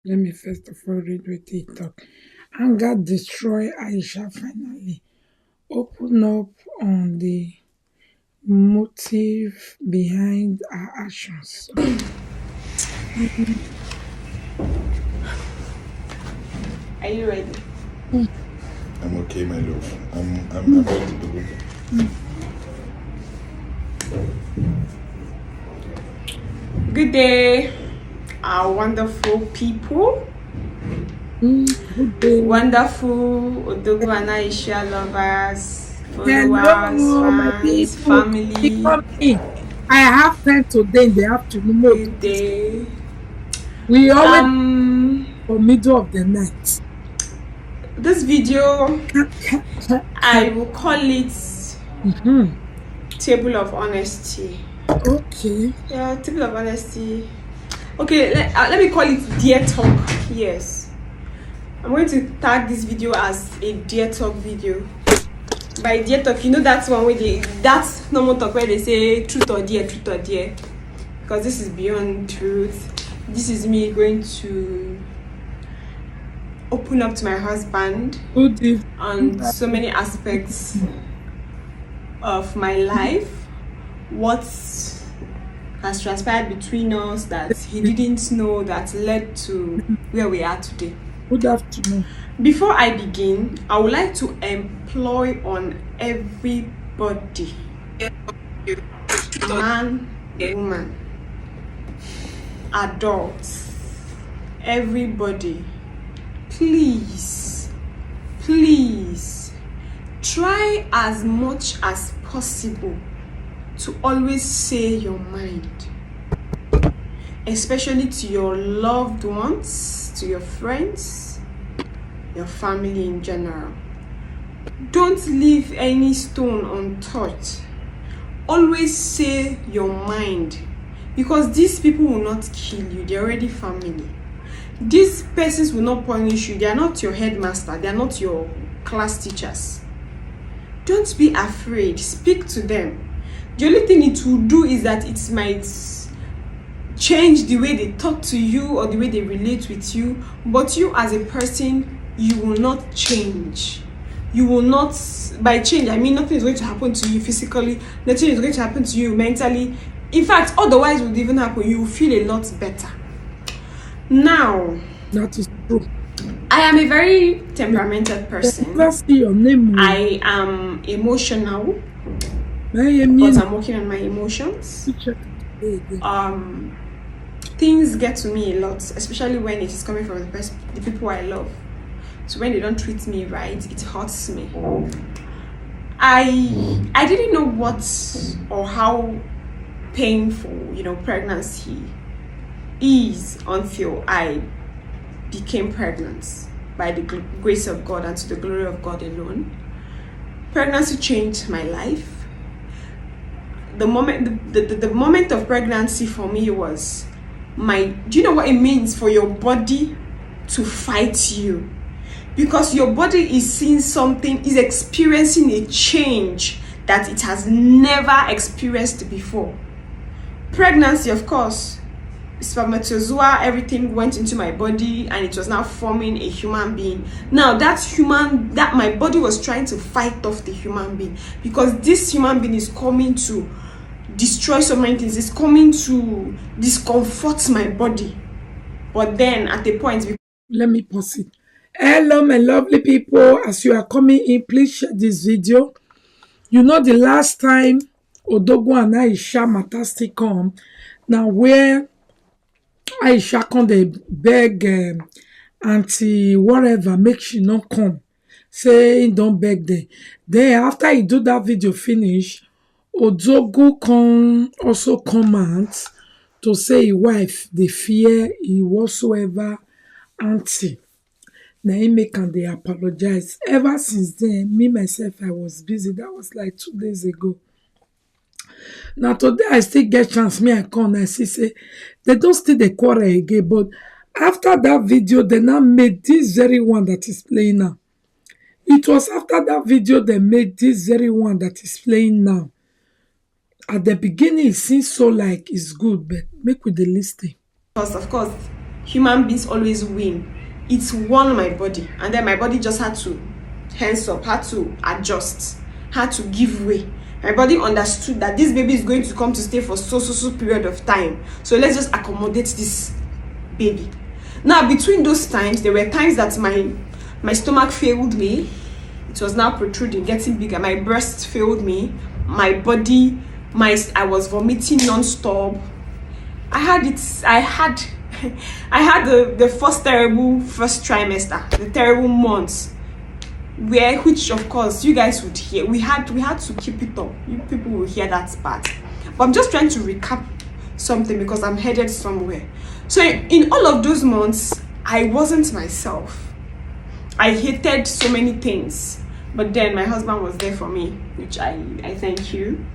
Let me first of all read with TikTok. Anger destroy Aisha finally. Open up on the motive behind her actions. Are you ready? I'm okay, my love. I'm ready to go. Good day, our wonderful people, Good day. wonderful ODOGWU and AISHA lovers, followers, Hello, my fans, people. family. Come in. I have time today in the afternoon. More to Good this. day. We always Um, for middle of the night. this video I will call it Mhm. Table of Honesty. Okay. Yeah, Table of Honesty. Okay, let me call it Dear Talk. Yes, I'm going to tag this video as a Dear Talk video. By Dear Talk, you know that's one way that's normal talk where they say truth or dare, because this is beyond truth. This is me going to open up to my husband Good evening. on so many aspects of my life, what has transpired between us that he didn't know that led to where we are today. Good afternoon. Before I begin, I would like to employ on everybody, man, woman, adults, everybody, please try as much as possible to always say your mind, especially to your loved ones, to your friends, your family in general. Don't leave any stone untouched. Always say your mind, because these people will not kill you. They're already family. These persons will not punish you. They are not your headmaster. They are not your class teachers. Don't be afraid. Speak to them. The only thing it will do is that it might change the way they talk to you or the way they relate with you, but you as a person, you will not change. You will not, by change I mean nothing is going to happen to you physically, nothing is going to happen to you mentally. In fact, otherwise would even happen, you will feel a lot better. Now, That is true. I am a very temperamented person. Let's see your name. I am emotional, but I'm working on my emotions. Things get to me a lot, especially when it is coming from the people I love. So when they don't treat me right, it hurts me. I didn't know what or how painful, pregnancy is until I became pregnant by the grace of God and to the glory of God alone. Pregnancy changed my life. The moment of pregnancy for me was do you know what it means for your body to fight you? Because your body is seeing something, is experiencing a change that it has never experienced before. Pregnancy, of course, spermatozoa, everything went into my body and it was now forming a human being. Now that my body was trying to fight off the human being, because this human being is coming to destroy so many things. It's coming to discomfort my body. But then at a point, Let me pause it. Hello, my lovely people. As you are coming in, please share this video. You know, the last time ODOGWU and AISHA matter still come, now where AISHA come dey beg auntie whatever make she not come, say don't beg them. Then after he do that video finish, ODOGWU come also comment to say his wife dey fear he whatsoever auntie. Na him make am dey apologize. Ever since then, me myself I was busy. That was like 2 days ago. Now today I still get chance, me I come and I see say they don't still dey quarrel again, but after that video they now made this very one that is playing now. It was after that video they made this very one that is playing now. At the beginning it seems so like it's good, but make with the listing. of course, human beings always win. It won my body, and then my body just had to hands up, had to adjust, had to give way. My body understood that this baby is going to come to stay for so period of time, so let's just accommodate this baby. Now, between those times, there were times that my stomach failed me. It was now protruding, getting bigger. My breast failed me. My body, I was vomiting non-stop. I had the first terrible first trimester, the terrible months, which of course you guys would hear. We had to keep it up. You people will hear that part. But I'm just trying to recap something because I'm headed somewhere. So in all of those months, I wasn't myself. I hated so many things, but then my husband was there for me, which I thank you.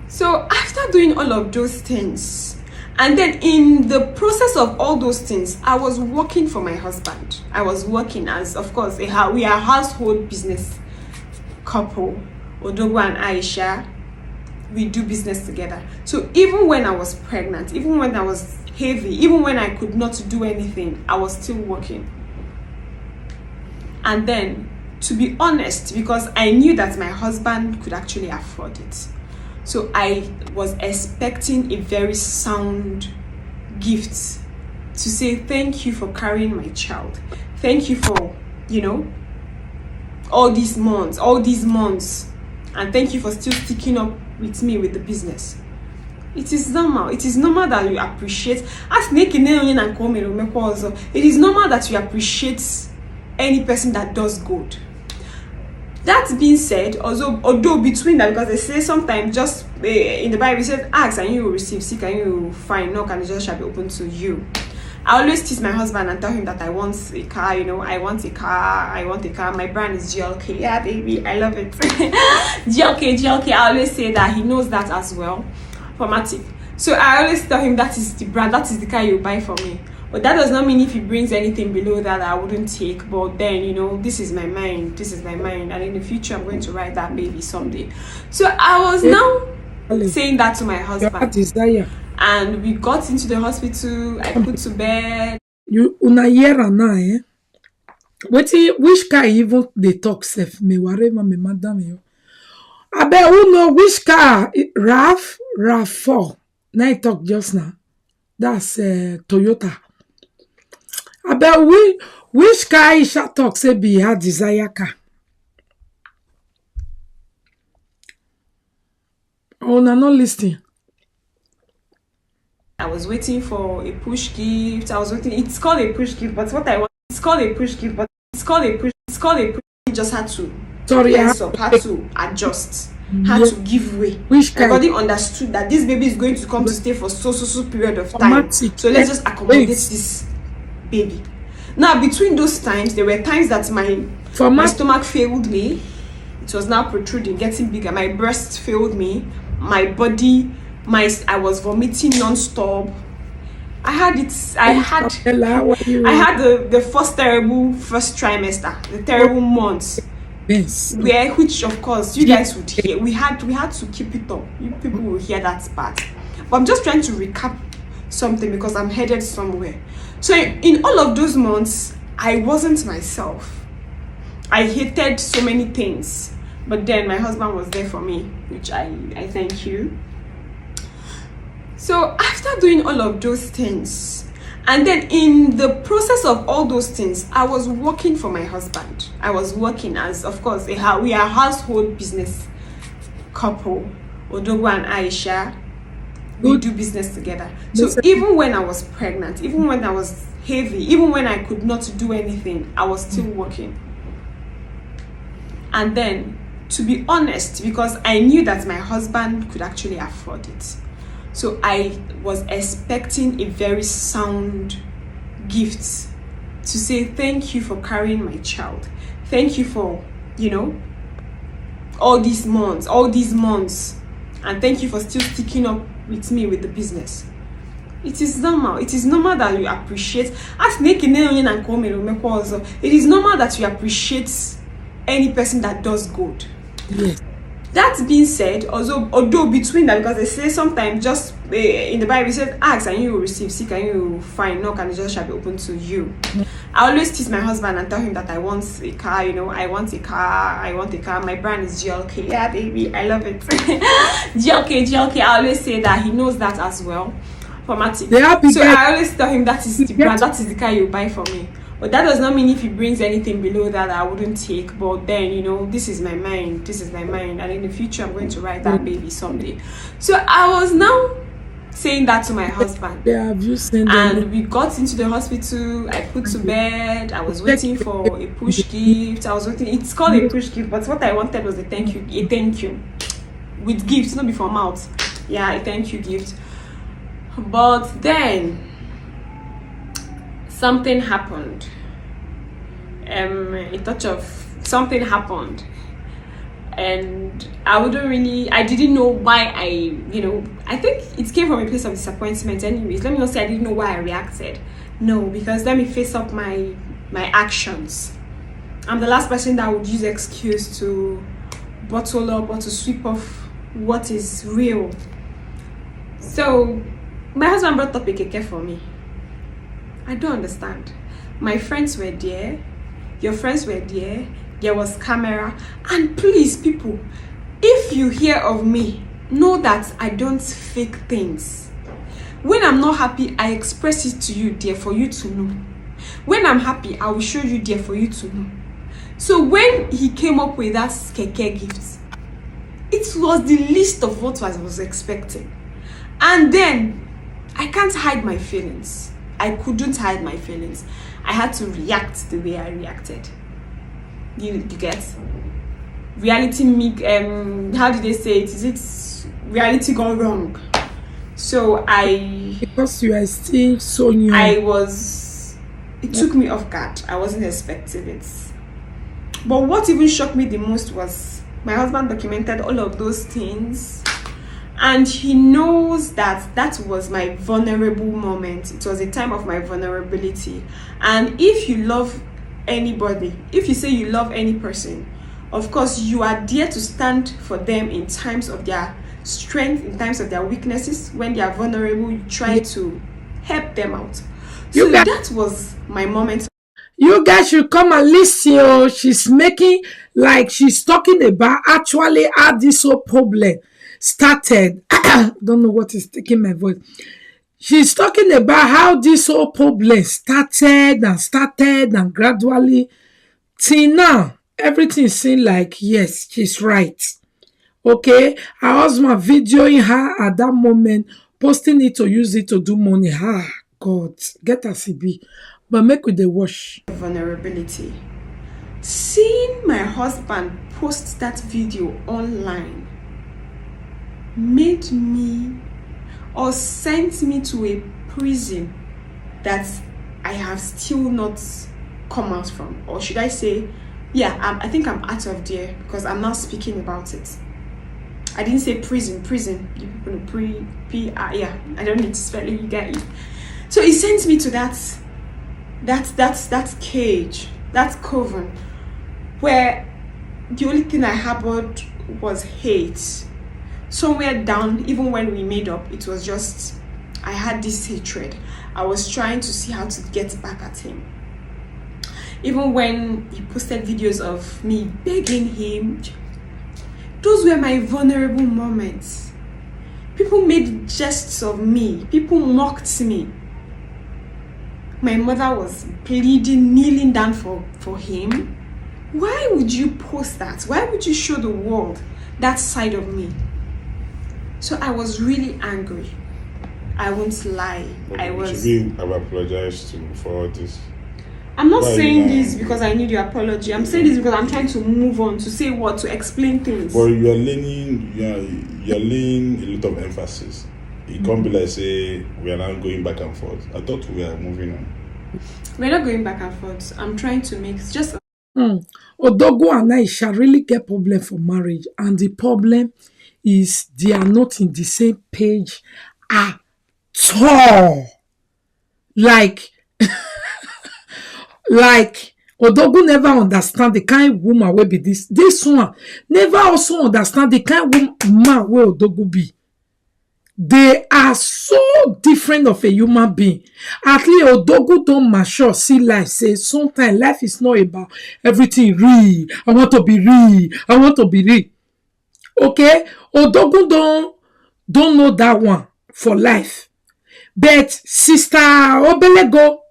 So after doing all of those things, and then in the process of all those things, I was working for my husband. I was working as, of course, we are a household business couple, ODOGWU and AISHA. We do business together. So even when I was pregnant, even when I was heavy, even when I could not do anything, I was still working. And then, to be honest, because I knew that my husband could actually afford it, so I was expecting a very sound gift to say thank you for carrying my child. Thank you for, all these months, and thank you for still sticking up with me with the business. It is normal. It is normal that you appreciate. It is normal that you appreciate any person that does good. That being said, although between that, because they say sometimes just in the Bible it says, ask and you will receive, seek and you will find, knock and the door shall be open to you. I always tease my husband and tell him that I want a car, I want a car. My brand is GLK. Yeah, baby, I love it. GLK. I always say that. He knows that as well. Formatic. So I always tell him that is the brand, that is the car you buy for me. But that does not mean if he brings anything below that I wouldn't take. But then, this is my mind. And in the future, I'm going to ride that baby someday. So I was now saying that to my husband. And we got into the hospital. I put to bed. You una year now, eh? Which car even they talk safe? Me whatever me madam yo. I bet who know which car? RAV4. Now I talk just now. That's Toyota. I bet which car Aisha talk say be her desire car. Oh, no, not listening. I was waiting for a push gift. It's called a push gift, but what I want, it's called a push gift, but it's called a push. He just had to had to adjust, had to give way. My body understood that this baby is going to come to stay for so period of time. So let's just accommodate this baby. Now, between those times, there were times that my stomach failed me. It was now protruding, getting bigger. My breast failed me. My body, I was vomiting non-stop. I had the first terrible first trimester, the terrible months. Yes. Which of course you guys would hear. We had to keep it up. You people will hear that part. But I'm just trying to recap something because I'm headed somewhere. So in all of those months, I wasn't myself. I hated so many things. But then my husband was there for me, which I thank you. So after doing all of those things, and then in the process of all those things, I was working for my husband. I was working as, of course, we are a household business couple, ODOGWU and AISHA. We do business together. So even when I was pregnant, even when I was heavy, even when I could not do anything, I was still working. And then, to be honest, because I knew that my husband could actually afford it, so I was expecting a very sound gift to say thank you for carrying my child. Thank you for, all these months, and thank you for still sticking up with me with the business. It is normal. It is normal that you appreciate. It is normal that you appreciate any person that does good. Yes. That being said, although between that, because they say sometimes just in the Bible it says, ask and you will receive, seek and you will find, knock and the door shall be open to you. I always tease my husband and tell him that I want a car, I want a car. My brand is GLK. Yeah, baby, I love it. GLK. I always say that. He knows that as well. Formatic. So I always tell him that is the brand, that is the car you buy for me. But that does not mean if he brings anything below that I wouldn't take. But then, this is my mind. And in the future, I'm going to ride that baby someday. So I was now saying that to my husband. Yeah, have you seen and we got into the hospital. I put to bed. I was waiting for a push gift. It's called a push gift, but what I wanted was a thank you. With gifts, not before mouth. Yeah, a thank you gift. But then something happened. A touch of something happened. And I didn't know why I think it came from a place of disappointment anyways. Let me not say I didn't know why I reacted. No, because let me face up my actions. I'm the last person that would use excuse to bottle up or to sweep off what is real. So my husband brought up a keke for me. I don't understand. My friends were there. Your friends were there. There was camera. And please, people, if you hear of me, know that I don't fake things. When I'm not happy, I express it to you there for you to know. When I'm happy, I will show you there for you to know. So when he came up with that keke gift, it was the least of what I was expecting. And then I can't hide my feelings. I couldn't hide my feelings. I had to react the way I reacted. You get? Reality how did they say it? Is it reality gone wrong? So because you are still so new. It took me off guard. I wasn't expecting it. But what even shocked me the most was my husband documented all of those things. And he knows that was my vulnerable moment. It was a time of my vulnerability. And if you love anybody, if you say you love any person, of course you are there to stand for them in times of their strength, in times of their weaknesses. When they are vulnerable, you try to help them out. So that was my moment. You guys should come and listen. She's making like she's talking about actually how this whole problem started. Don't know what is taking my voice. She's talking about how this whole problem started and gradually till now everything seems like yes, she's right. Okay, her husband videoing her at that moment, posting it to use it to do money. God, get a CB. But make with the wash. Vulnerability. Seeing my husband post that video online made me or sent me to a prison that I have still not come out from. Or should I say, yeah, I think I'm out of there because I'm not speaking about it. I didn't say prison. You people know yeah, I don't need to spell it, you get it. So it sent me to that cage, that coven, where the only thing I harbored was hate. Somewhere down, even when we made up, it was just, I had this hatred. I was trying to see how to get back at him. Even when he posted videos of me begging him, those were my vulnerable moments. People made jests of me. People mocked me. My mother was pleading, kneeling down for him. Why would you post that? Why would you show the world that side of me? So I was really angry. I won't lie. Should we have apologized for all this? I'm not saying this because I need your apology. I'm saying this because I'm trying to move on, to say what, to explain things. But you're laying a lot of emphasis. It can't be like say we are now going back and forth. I thought we were moving on. We're not going back and forth. I'm trying to make just ODOGWU and AISHA really get problem for marriage, and the problem is they are not in the same page at all. Like Odogwu never understand the kind woman will be this. This one never also understand the kind woman where Odogwu be. They are so different of a human being. At least Odogwu don't mature, see life. Say sometimes life is not about everything real. I want to be real. I want to be real. Okay? Odogwu don't know that one for life. But Sister Obelego,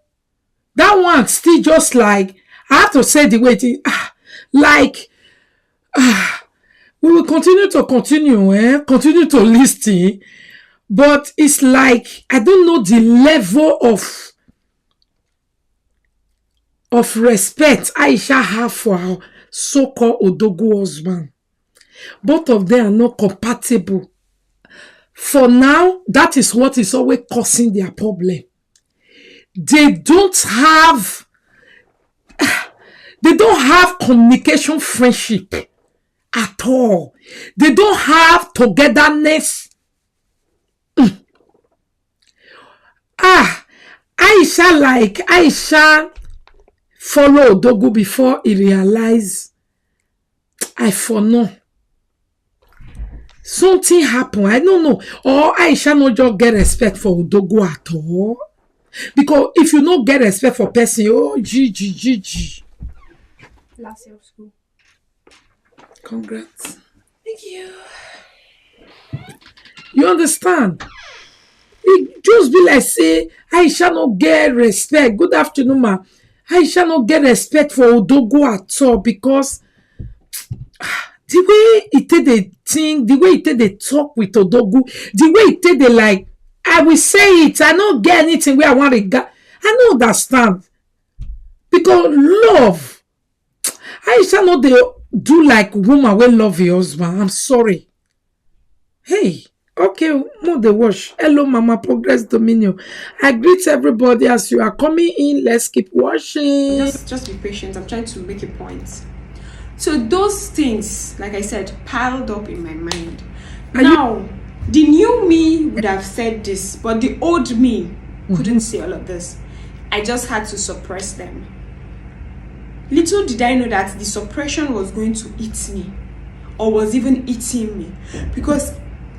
that one still just like, I have to say the way it is, like, we will continue to listen, but it's like, I don't know the level of respect Aisha have for her so-called Odogwu husband. Both of them are not compatible. For now, that is what is always causing their problem. They don't have communication friendship at all. They don't have togetherness. Aisha follow Odogwu before he realized I for know. Something happened. I don't know. Or Aisha no just get respect for Odogwu at all. Because if you don't get respect for person, oh, GG. Last year of school. Congrats. Thank you. You understand? It just be like say, Aisha no get respect. Good afternoon, ma. Aisha no get respect for Odogwu at all because the way he take the thing, the way he take the talk with Odogwu, the way he take the like, I will say it, I don't get anything where I want to get. I don't understand. Because love, Aisha no they do like woman will love your husband. I'm sorry. Hey, okay, more the wash. Hello, Mama Progress Dominion. I greet everybody as you are coming in. Let's keep watching. Just be patient. I'm trying to make a point. So those things, like I said, piled up in my mind. Now, the new me would have said this, but the old me couldn't say all of this. I just had to suppress them. Little did I know that the suppression was going to eat me, or was even eating me, because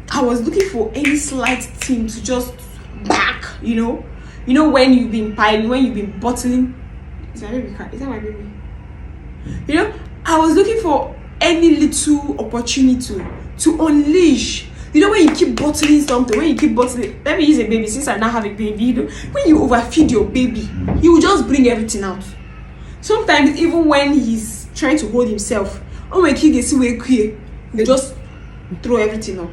I was looking for any slight thing to just back, you know when you've been piling, when you've been bottling. Is that my baby? You know, I was looking for any little opportunity to unleash. You know, when you keep bottling something, let me use a baby since I now have a baby. You know, when you overfeed your baby, he will just bring everything out. Sometimes even when he's trying to hold himself, oh my kid gets away quick, he just throw everything up.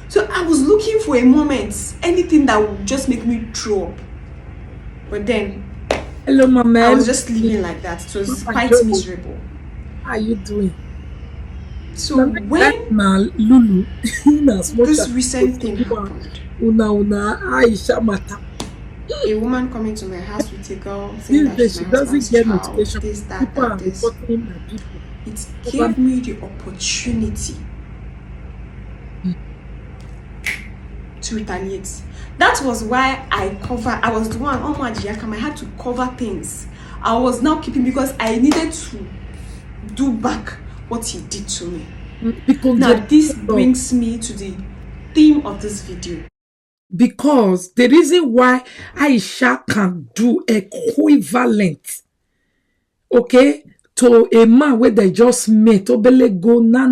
So I was looking for a moment, anything that would just make me throw up. But then, hello, Mama. I was just living like that. It was quite miserable. How are you doing? So when Lulu, this recent thing happened, Aisha Mata. A woman coming to my house with a girl saying that she's my husband's child, this, that, this. It gave me the opportunity to retaliate. That was why I was the one on my Jiakam. I had to cover things. I was now keeping because I needed to do back what he did to me. Because now this brings me to the theme of this video. Because the reason why Aisha can do equivalent, okay, to a man where they just met, obele go na.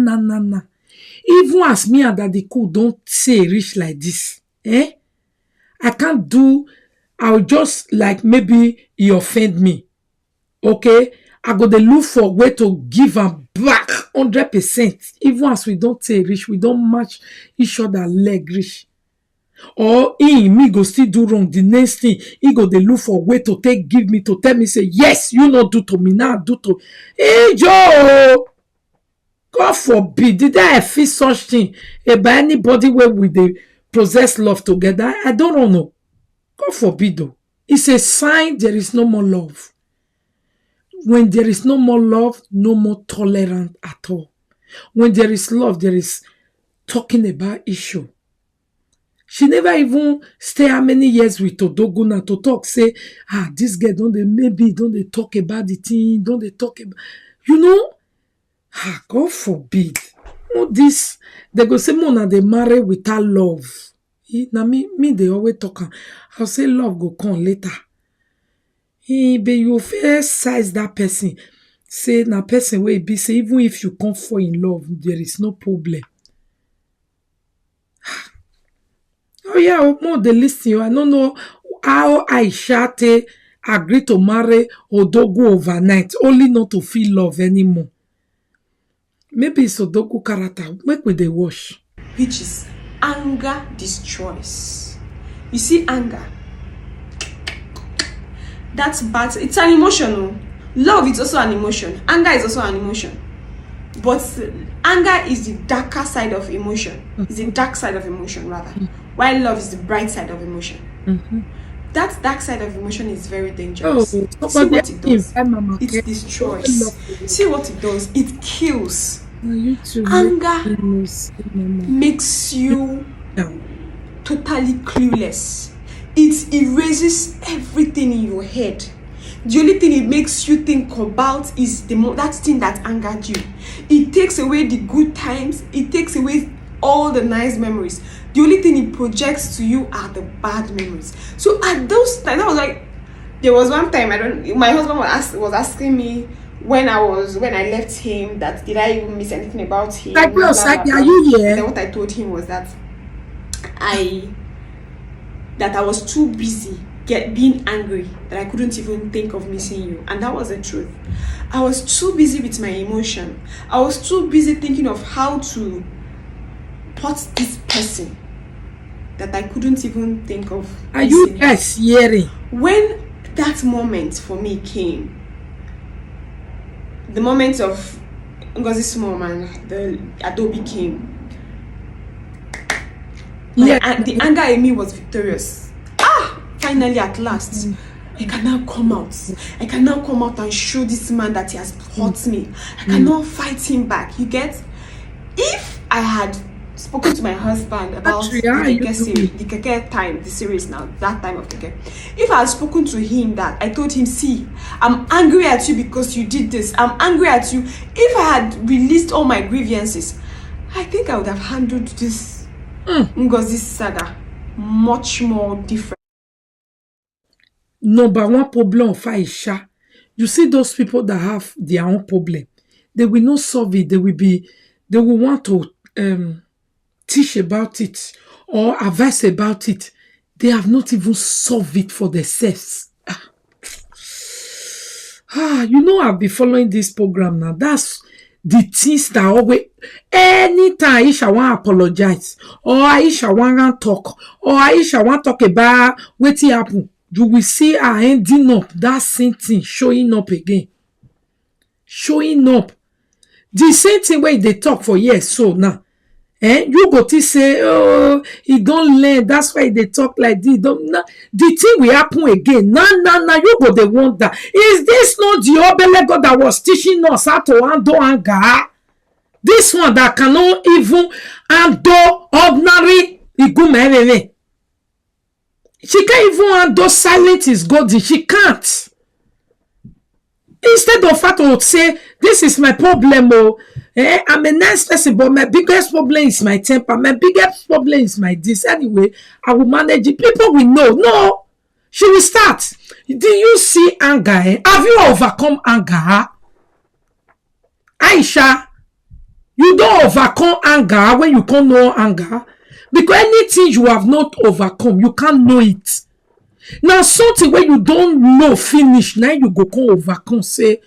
Even as me and Daddy Cool don't say rich like this, I can't do. I'll just like maybe he offend me, okay. I go to look for a way to give him back 100%. Even as we don't say rich, we don't match each other leg rich. Or me go still do wrong. The next thing, he go they look for a way to give me, to tell me, say, yes, you not do to me, now do to. Hey, Joe! God forbid, did I feel such thing about anybody where we they possess love together? I don't know. God forbid, though. It's a sign there is no more love. When there is no more love, no more tolerance at all. When there is love, there is talking about issue. She never even stay how many years with Odogwu now to talk, say, this girl, don't they talk about the thing, don't they talk about, God forbid. All this, they go say, Mona, they marry without love. Now me, they always talk, I'll say love go come later. But you first size that person, say, na person will be, say, even if you come fall in love, there is no problem. Oh yeah, more they listen. I don't know how Aisha agree to marry Odogwu overnight, only not to feel love anymore. Maybe it's Odogwu character. Make with the wash. Which is anger destroys. You see, anger. That's bad. It's an emotion. Love is also an emotion. Anger is also an emotion. But anger is the darker side of emotion. It's the dark side of emotion, rather. While love is the bright side of emotion. That dark side of emotion is very dangerous. See what it does. It destroys. See what it does. It kills. Anger makes you totally clueless. It erases everything in your head. The only thing it makes you think about is that thing that angered you. It takes away the good times. It takes away all the nice memories. The only thing it projects to you are the bad memories. So at those times, I was like, there was one time my husband was asking me when I left him that did I even miss anything about him? Are you here? Then what I told him was that I was too busy being angry that I couldn't even think of missing you. And that was the truth. I was too busy with my emotion. I was too busy thinking of how to put this person that I couldn't even think of. Are you guys hearing? When that moment for me came, the moment of Ngozi's mom and the Adobe came, the anger in me was victorious. Finally, at last, I can now come out. I can now come out and show this man that he has hurt me. I cannot fight him back. You get? If I had spoken to my husband about the Keke series, the Keke time, the series now, that time of Keke. If I had spoken to him that, I told him, see, I'm angry at you because you did this. I'm angry at you. If I had released all my grievances, I think I would have handled this Ngozi saga much more different. Number one problem of Aisha, you see those people that have their own problem, they will not solve it. They will want to teach about it or advise about it. They have not even solved it for themselves. I've been following this program now. That's the things that always, anytime Aisha want apologize, or Aisha want talk, or Aisha want talk about what happened, you will see her ending up that same thing showing up again. Showing up. The same thing where they talk for years so now. You go to say, he don't learn. That's why they talk like this. The thing will happen again. Now, you go they wonder. Is this not the Obelego that was teaching us how to handle anger? This one that cannot even handle ordinary igumere. She can't even handle silent is golden. She can't. Instead of her to say, this is my problem, I'm a nice person, but my biggest problem is my temper. My biggest problem is my this. Anyway, I will manage it. People will know. No, she will start. Do you see anger? Have you overcome anger? Aisha, you don't overcome anger when you can't know anger. Because anything you have not overcome, you can't know it. Now, something where you don't know finish, now you go come overcome, say,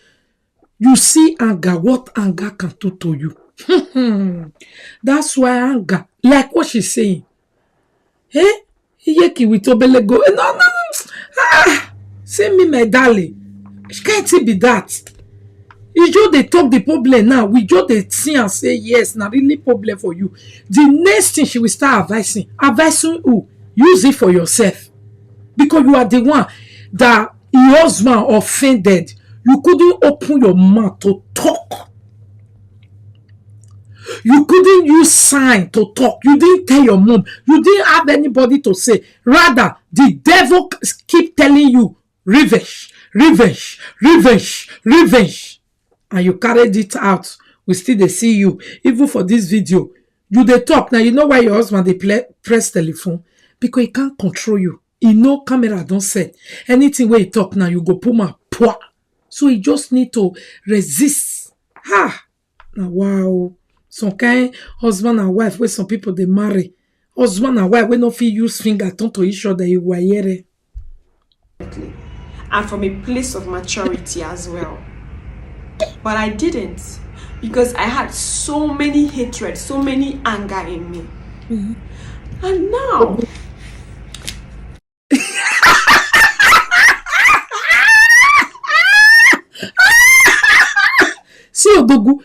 you see anger, what anger can do to you. That's why anger, like what she's saying. Iyeki with Obelego. No. Say me, my darling. Can't it be that? You just they talk the problem now. We just they see and say, yes, not really problem for you. The next thing she will start advising. Advising who? Use it for yourself. Because you are the one that your husband offended. You couldn't open your mouth to talk. You couldn't use sign to talk. You didn't tell your mom. You didn't have anybody to say. Rather, the devil keep telling you, revenge, revenge, revenge, revenge. And you carried it out. We still they see you. Even for this video, you they talk. Now, you know why your husband they press telephone? Because he can't control you. He know camera don't set. Anything where he talk now, you go put my poor. So he just need to resist. Ha! Now, wow. Some kind husband and wife where some people they marry. Husband and wife, we no fit use finger turn to each other. You were here. And from a place of maturity as well. But I didn't, because I had so many hatred, so many anger in me. And now, see Odogwu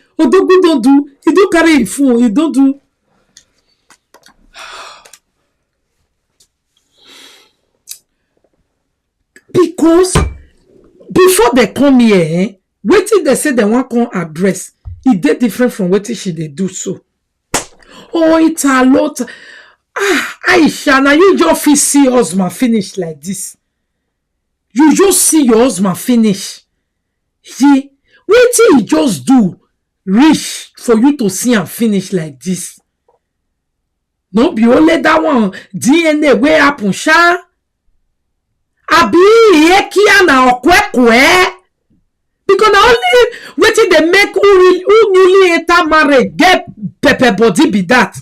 don't do, he don't carry a phone, he don't do. Because before they come here, wetin they say they want come address, it dey different from wetin she dey do so. Oh, it's a lot. Aisha, now you just fit see husband finish like this. You just see your husband finish. Yeah, wetin he just do reach for you to see am finish like this. No be only that one DNA wey happen sha. Abi Ekia na okwekwe. Because na only wetin dey make who newly enter marriage get pepper body be that.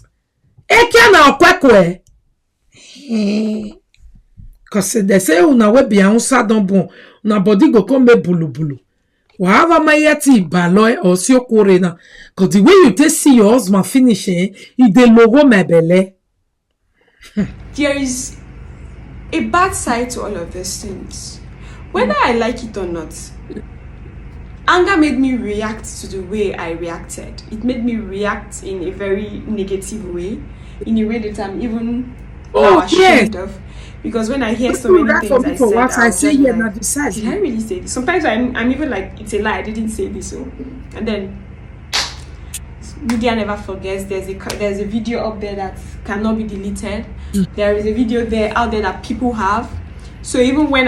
Ekia na okwekwe. Cause they say una we be ansa don bon, una body go come make bulu bulu. Wahava mayeti baloy or si okore na. Cause the way you take see your husband finish, he dey logo my belly. there is a bad side to all of these things. Whether I like it or not, anger made me react to the way I reacted. It made me react in a very negative way, in a way that I'm even ashamed of. Because when I hear so many things I say, yeah, like, did I really say this? Sometimes I'm even like, it's a lie, I didn't say this. So, and then media never forgets. There's a video up there that cannot be deleted. There is a video out there that people have. So even when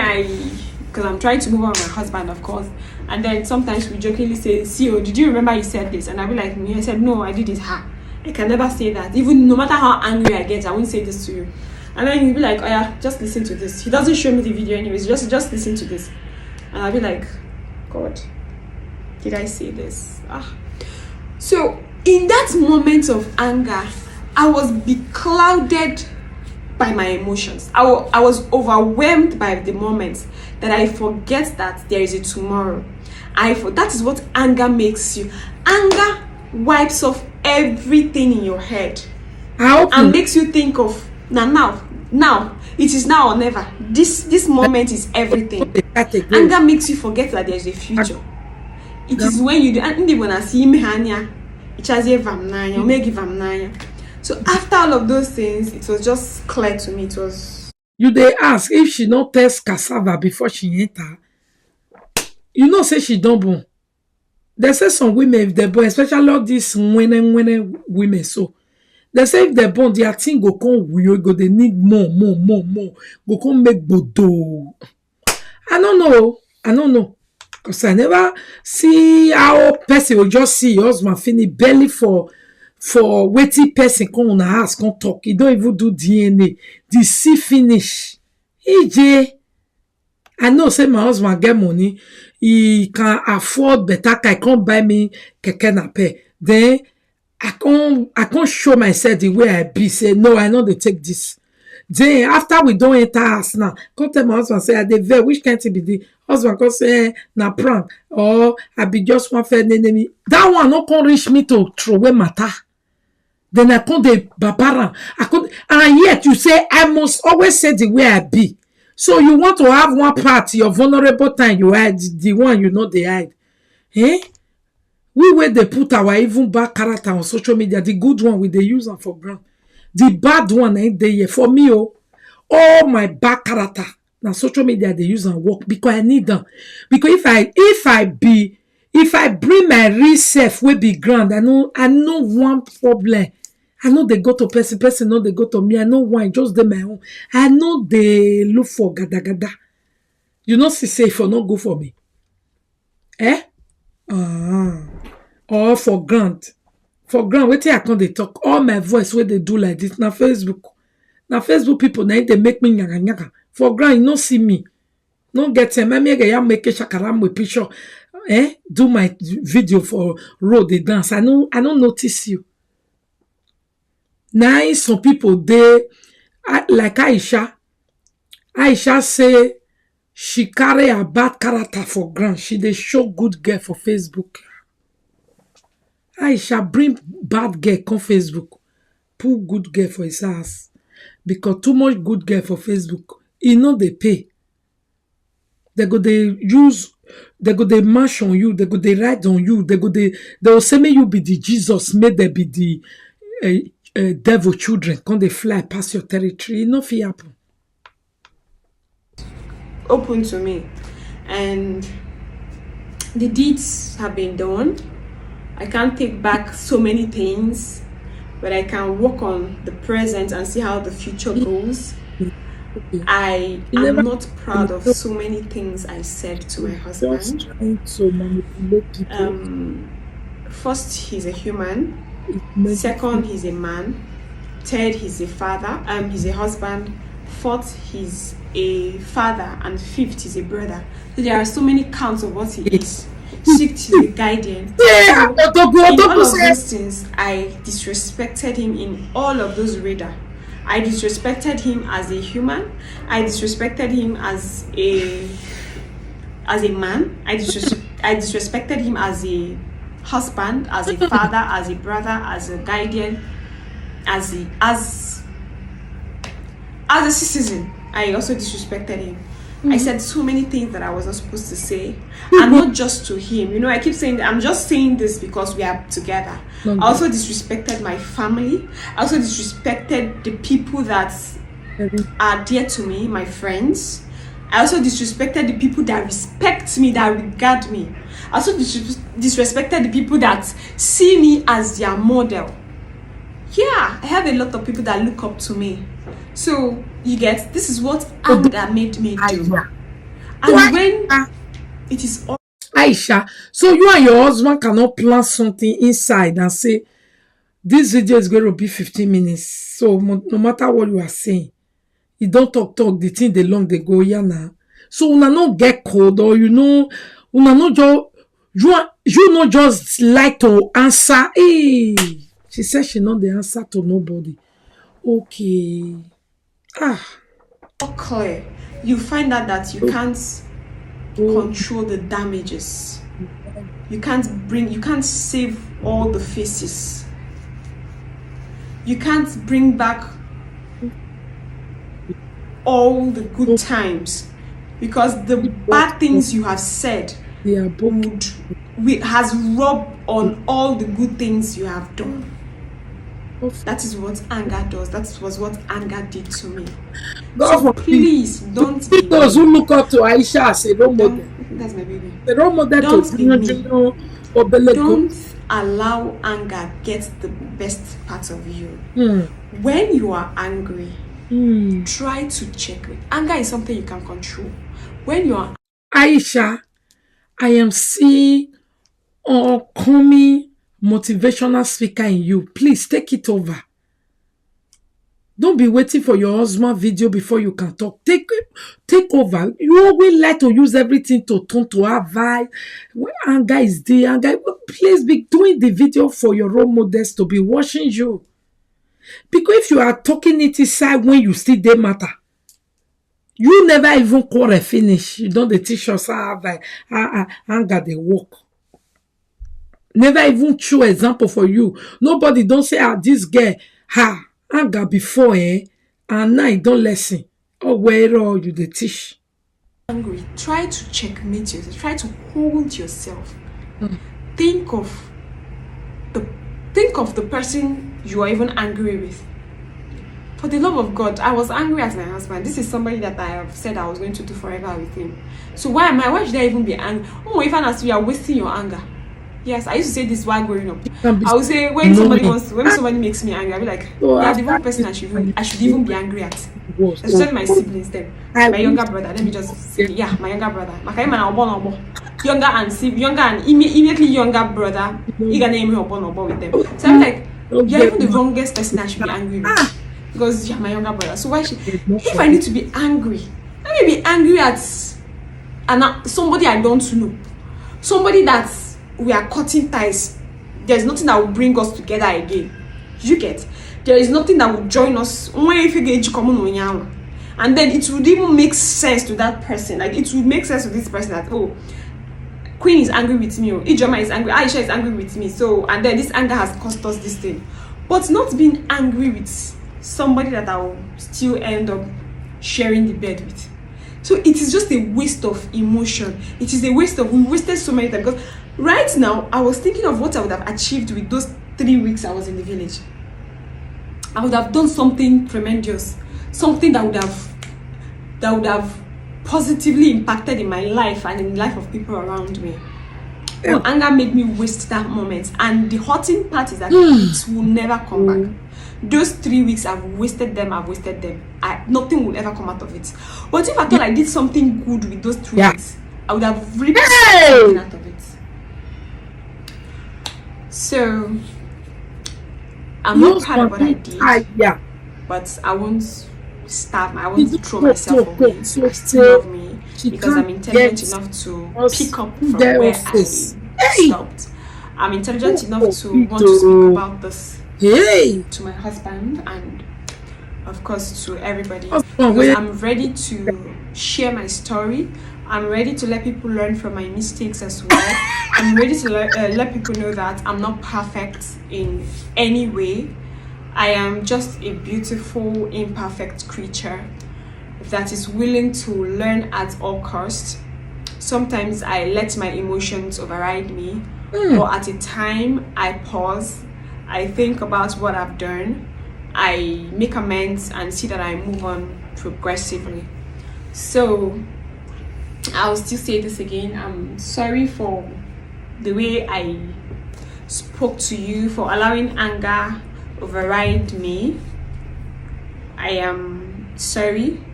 because I'm trying to move on with my husband, of course, and then sometimes we jokingly say, CEO, did you remember you said this? And I'll be like, I said, no, I did it. I can never say that. Even no matter how angry I get, I won't say this to you. And then he'll be like, oh yeah, just listen to this. He doesn't show me the video anyways, just listen to this. And I'll be like, God, did I say this? So in that moment of anger, I was beclouded by my emotions. I was overwhelmed by the moment that I forget that there is a tomorrow. That is what anger makes you. Anger wipes off everything in your head and makes you think of now it is now or never. This moment is everything. Anger makes you forget that there's a future. It is when you do, and even when I see me so after all of those things, it was just clear to me. It was, you they ask if she not test cassava before she enter. You know, say she don't born. They say some women, if they born, especially all these women, so they say if they born, their thing go come weird, go they need more, go come make bodo. I don't know. Because I never see how person will just see your husband finish belly for waiting person come on the house, come talk. He don't even do DNA. The see finish. EJ. I know say my husband get money. He can afford better car. He can't buy me keke nape. Then I can't show myself the way I be. Say no, I know they take this. Then after we don't enter house now, come tell my husband say I dey vex, which can't be the husband come say na prank or I be just one fair enemy. That one no can reach me to throw away matter. Then I come the barbara. And yet you say I must always say the way I be. So you want to have one part, your vulnerable time, you hide the one you know they hide. We where they put our even bad character on social media, the good one we they use them for ground. The bad one ain't there for me. All my bad character now social media they use and work because I need them. Because if I be If I bring my real self wey be ground, I know one problem. I know they go to person know they go to me. I know one just dey my own. I know they look for gada. You know, say if you not go for me. Eh? Or for ground. For ground, wetin I come dey talk. All my voice wey they do like this na Facebook. Na Facebook people na they make me nyaga. For ground, you no see me. No get me make shakaram with picture. Do my video for road they dance. I don't notice you. Now some people they like Aisha. Aisha say she carry a bad character for ground. She dey show good girl for Facebook. Aisha bring bad girl come Facebook. Put good girl for his ass. Because too much good girl for Facebook. E no dey pay. They go they march on you, they go they write on you, they will say may you be the Jesus, may they be the devil children. Can they fly past your territory? No fit happen. Open to me, and the deeds have been done. I can't take back so many things, but I can work on the present and see how the future goes. I am not proud of so many things I said to my husband. Just trying to manipulate people. First, he's a human. Second, he's a man. Third, he's a father. He's a husband. Fourth, he's a father. And fifth, he's a brother. So there are so many counts of what he is. Sixth, he's a guardian. Yeah, in all of those things, I disrespected him in all of those radar. I disrespected him as a human. I disrespected him as a man. I disrespected him as a husband, as a father, as a brother, as a guardian, as a citizen. I also disrespected him. I said so many things that I was not supposed to say, and not just to him. You know, I keep saying that I'm just saying this because we are together. I also disrespected my family. I also disrespected the people that are dear to me, my friends. I also disrespected the people that respect me, that regard me. I also disrespected the people that see me as their model. Yeah, I have a lot of people that look up to me. So you get, this is what anger made me do. And when it is all Aisha, so you and your husband cannot plan something inside and say this video is going to be 15 minutes. So no matter what you are saying, you don't talk the thing they long they go now. So una not get cold, or una not just you not just like to answer. Hey, she said she not the answer to nobody. Okay. clear, you find out that you can't control the damages. You can't save all the faces. You can't bring back all the good times, because the bad things you have said has rubbed on all the good things you have done. That is what anger does. That was what anger did to me. So please don't be those who look up to Aisha as a role model. That's my baby. The role model Don't allow anger get the best part of you. When you are angry, try to check it. Anger is something you can control. When you are Aisha, I am seeing coming motivational speaker in you. Please take it over. Don't be waiting for your husband video before you can talk. Take over. You always like to use everything to turn to our vibe. When anger is there, please be doing the video for your role models to be watching you. Because if you are talking it inside when you still dey matter, you never even quarrel finish. You don't teach us how anger they work. Never even show example for you. Nobody don't say, this girl, anger before, and now you don't listen. Oh, where are you the teach? Angry, try to checkmate yourself. Try to hold yourself. Think of the person you are even angry with. For the love of God, I was angry at my husband. This is somebody that I have said I was going to do forever with him. So why should I even be angry? Oh, if as you are wasting your anger. Yes, I used to say this while growing up. I would say when somebody makes me angry, I'll be like, yeah, the one person I should even be angry at. Especially my siblings then. My younger brother, let me just say, yeah, my younger brother. Younger and immediately younger brother, you can name me with them. So I'm like, you're even the wrongest person I should be angry with. Because you're my younger brother. So why should if I need to be angry, let me be angry at somebody I don't know. Somebody that we are cutting ties. There's nothing that will bring us together again. You get? There is nothing that will join us. And then it would even make sense to that person. Like it would make sense to this person that, oh, Queen is angry with me, or Ijoma is angry, Aisha is angry with me. So, and then this anger has cost us this thing. But not being angry with somebody that I will still end up sharing the bed with. So it is just a waste of emotion. It is a waste of, we wasted so many times. Because right now, I was thinking of what I would have achieved with those 3 weeks I was in the village. I would have done something tremendous. Something that would have positively impacted in my life and in the life of people around me. Yeah. But anger made me waste that moment. And the hurting part is that it will never come back. Those 3 weeks, I've wasted them. Nothing will ever come out of it. But if I thought I did something good with those 3 weeks, I would have reaped something out of it. So, I'm not proud of what I did. But I won't stop. I won't throw myself away. I still love me because I'm intelligent enough to pick up from where I stopped. I'm intelligent enough to want to speak about this to my husband and of course to everybody, because I'm ready to share my story. I'm ready to let people learn from my mistakes as well. I'm ready to let people know that I'm not perfect in any way. I am just a beautiful, imperfect creature that is willing to learn at all costs. Sometimes I let my emotions override me, but at a time I pause, I think about what I've done, I make amends and see that I move on progressively. So I'll still say this again, I'm sorry for the way I spoke to you, for allowing anger override me. I am sorry.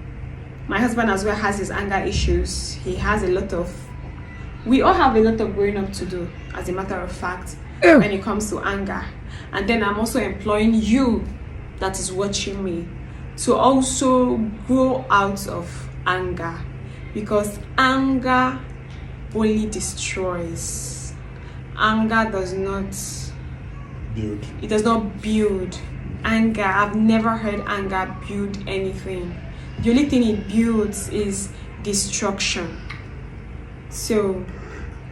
My husband as well has his anger issues. He has we all have a lot of growing up to do, as a matter of fact, when it comes to anger. And then I'm also employing you that is watching me to also grow out of anger, because anger only destroys. Anger does not build. It does not build. Anger, I've never heard anger build anything. The only thing it builds is destruction. So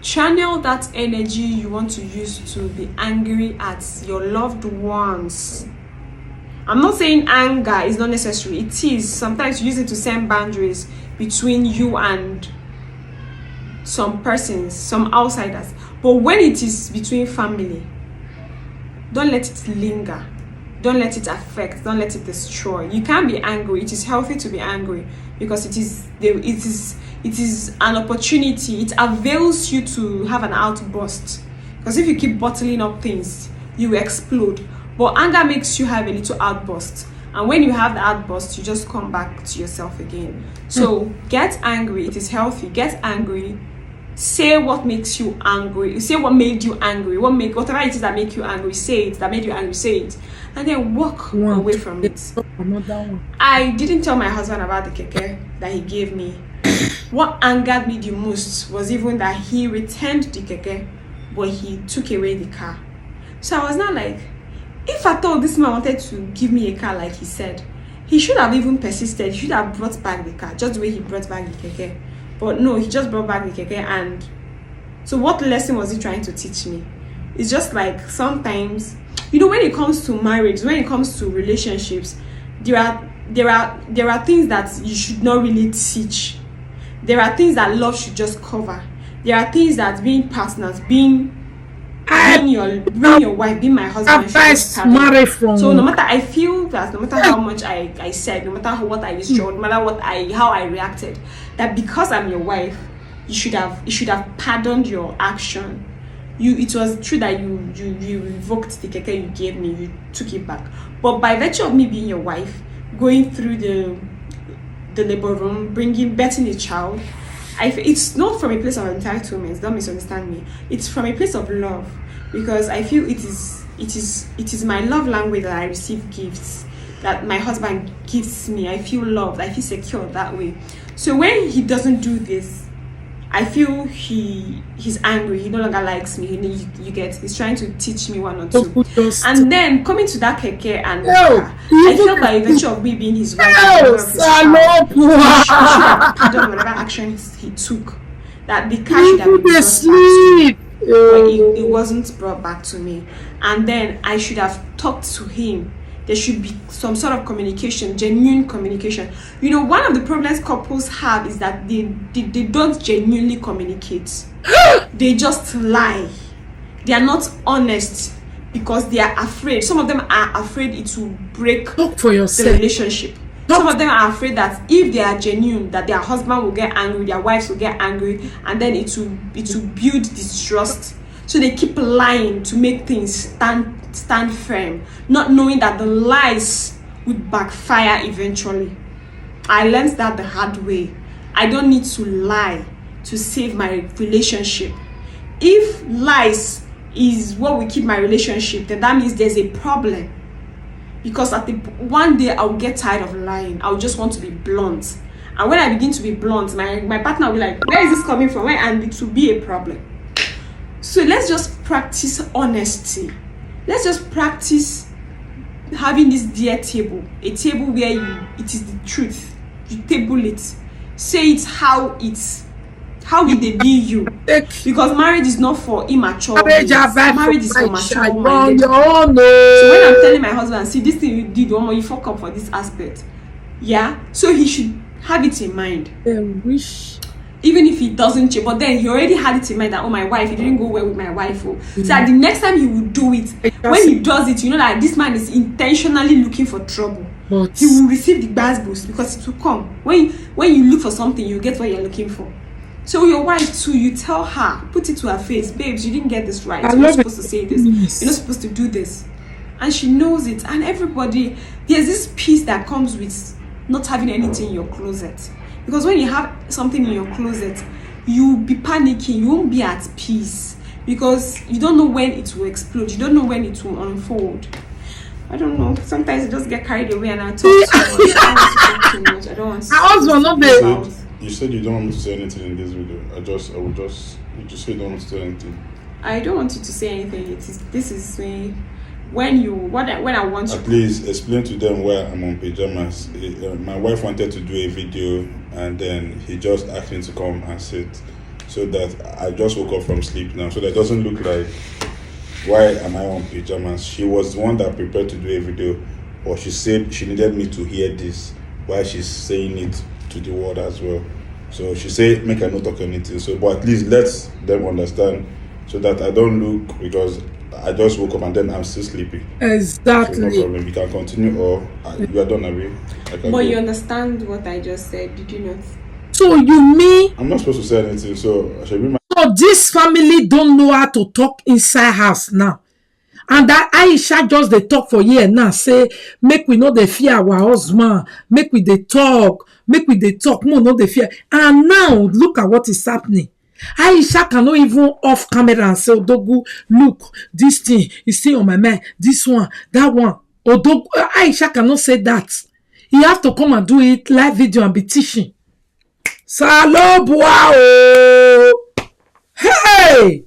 channel that energy you want to use to be angry at your loved ones. I'm not saying anger is not necessary. It is. Sometimes you use it to set boundaries between you and some persons, some outsiders. But when it is between family, don't let it linger. Don't let it affect. Don't let it destroy. You can't be angry. It is healthy to be angry because it is an opportunity. It avails you to have an outburst. Because if you keep bottling up things, you will explode. But anger makes you have a little outburst. And when you have the outburst, you just come back to yourself again. So get angry. It is healthy. Get angry. Say what makes you angry. Say what made you angry. Whatever it is that make you angry, say it. That made you angry, say it. And then walk away from it. I didn't tell my husband about the keke that he gave me. What angered me the most was even that he returned the keke, but he took away the car. So I was not like, if I thought this man wanted to give me a car like he said, he should have even persisted. He should have brought back the car, just the way he brought back the keke. But no, he just brought back the keke. And so what lesson was he trying to teach me? It's just like sometimes, when it comes to marriage, when it comes to relationships, there are things that you should not really teach. There are things that love should just cover. There are things that being partners, being being your wife, being my husband, should just carry. married from. So no matter, I feel that no matter how much I said, no matter what I destroyed, no matter how I reacted, that because I'm your wife, you should have pardoned your action. It was true that you revoked the keke you gave me, you took it back. But by virtue of me being your wife, going through the labor room, birthing a child, it's not from a place of entitlement. Don't misunderstand me. It's from a place of love, because I feel it is my love language that I receive gifts, that my husband gives me. I feel loved. I feel secure that way. So when he doesn't do this, I feel he's angry. He no longer likes me. You get. He's trying to teach me one or two. And then coming to that keke and car, I feel by virtue of me being his wife, he should have pardoned whatever action he took. That the car should have been brought back to me, but it wasn't brought back to me. And then I should have talked to him. There should be some sort of communication, genuine communication. You know, one of the problems couples have is that they don't genuinely communicate. They just lie. They are not honest because they are afraid. Some of them are afraid it will break Talk for yourself. the relationship. Some of them are afraid that if they are genuine, that their husband will get angry, their wives will get angry, and then it will build distrust. So they keep lying to make things stand firm, not knowing that the lies would backfire eventually. I learned that the hard way. I don't need to lie to save my relationship. If lies is what will keep my relationship, then that means there's a problem. Because one day I'll get tired of lying. I'll just want to be blunt. And when I begin to be blunt, my partner will be like, where is this coming from? And it will be a problem. So let's just practice honesty. Let's just practice having this dear table. A table where it is the truth. You table it. Say it how they be you. Because marriage is not for immature. Marriage is for mature minded. So when I'm telling my husband, see, this thing you did, you fuck up for this aspect. Yeah? So he should have it in mind. Even if he doesn't change, but then he already had it in mind that, oh, my wife, it didn't go well with my wife. Oh. So that the next time he will do it, when he does it, you know that this man is intentionally looking for trouble. But he will receive the bad boost because it will come. When you look for something, you get what you're looking for. So your wife too, you tell her, put it to her face, babes, you didn't get this right. You're not supposed to say this. You're not supposed to do this. And she knows it. And everybody, there's this peace that comes with not having anything in your closet. Because when you have something in your closet, you'll be panicking, you won't be at peace. Because you don't know when it will explode, you don't know when it will unfold. I don't know. Sometimes I just get carried away and I talk too much. I don't want to talk too much. I don't want to say You said you don't want me to say anything in this video. You just say you don't want to say anything. I don't want you to say anything. This is when I want to. At least explain to them why I'm on pajamas. My wife wanted to do a video and then he just asked me to come and sit. So that I just woke up from sleep now. So that it doesn't look like, why am I on pajamas? She was the one that prepared to do a video, or she said she needed me to hear this while she's saying it to the world as well. So she said make her not talk anything. So but at least let them understand so that I don't look, because I just woke up and then I'm still sleepy. Exactly. So no problem. You can continue, or you are done, Abi. But you understand what I just said, did you not? So you mean I'm not supposed to say anything, so I should be so this family don't know how to talk inside house now. And that Aisha just they talk for year now, say, make we know they fear our husband, make we they talk, more no they fear. And now look at what is happening. Aisha cannot even off camera and say, Odogwu, look, this thing is still on my mind, this one, that one. Odogwu, Aisha cannot say that. He have to come and do it live video and be teaching. Salobua, hey!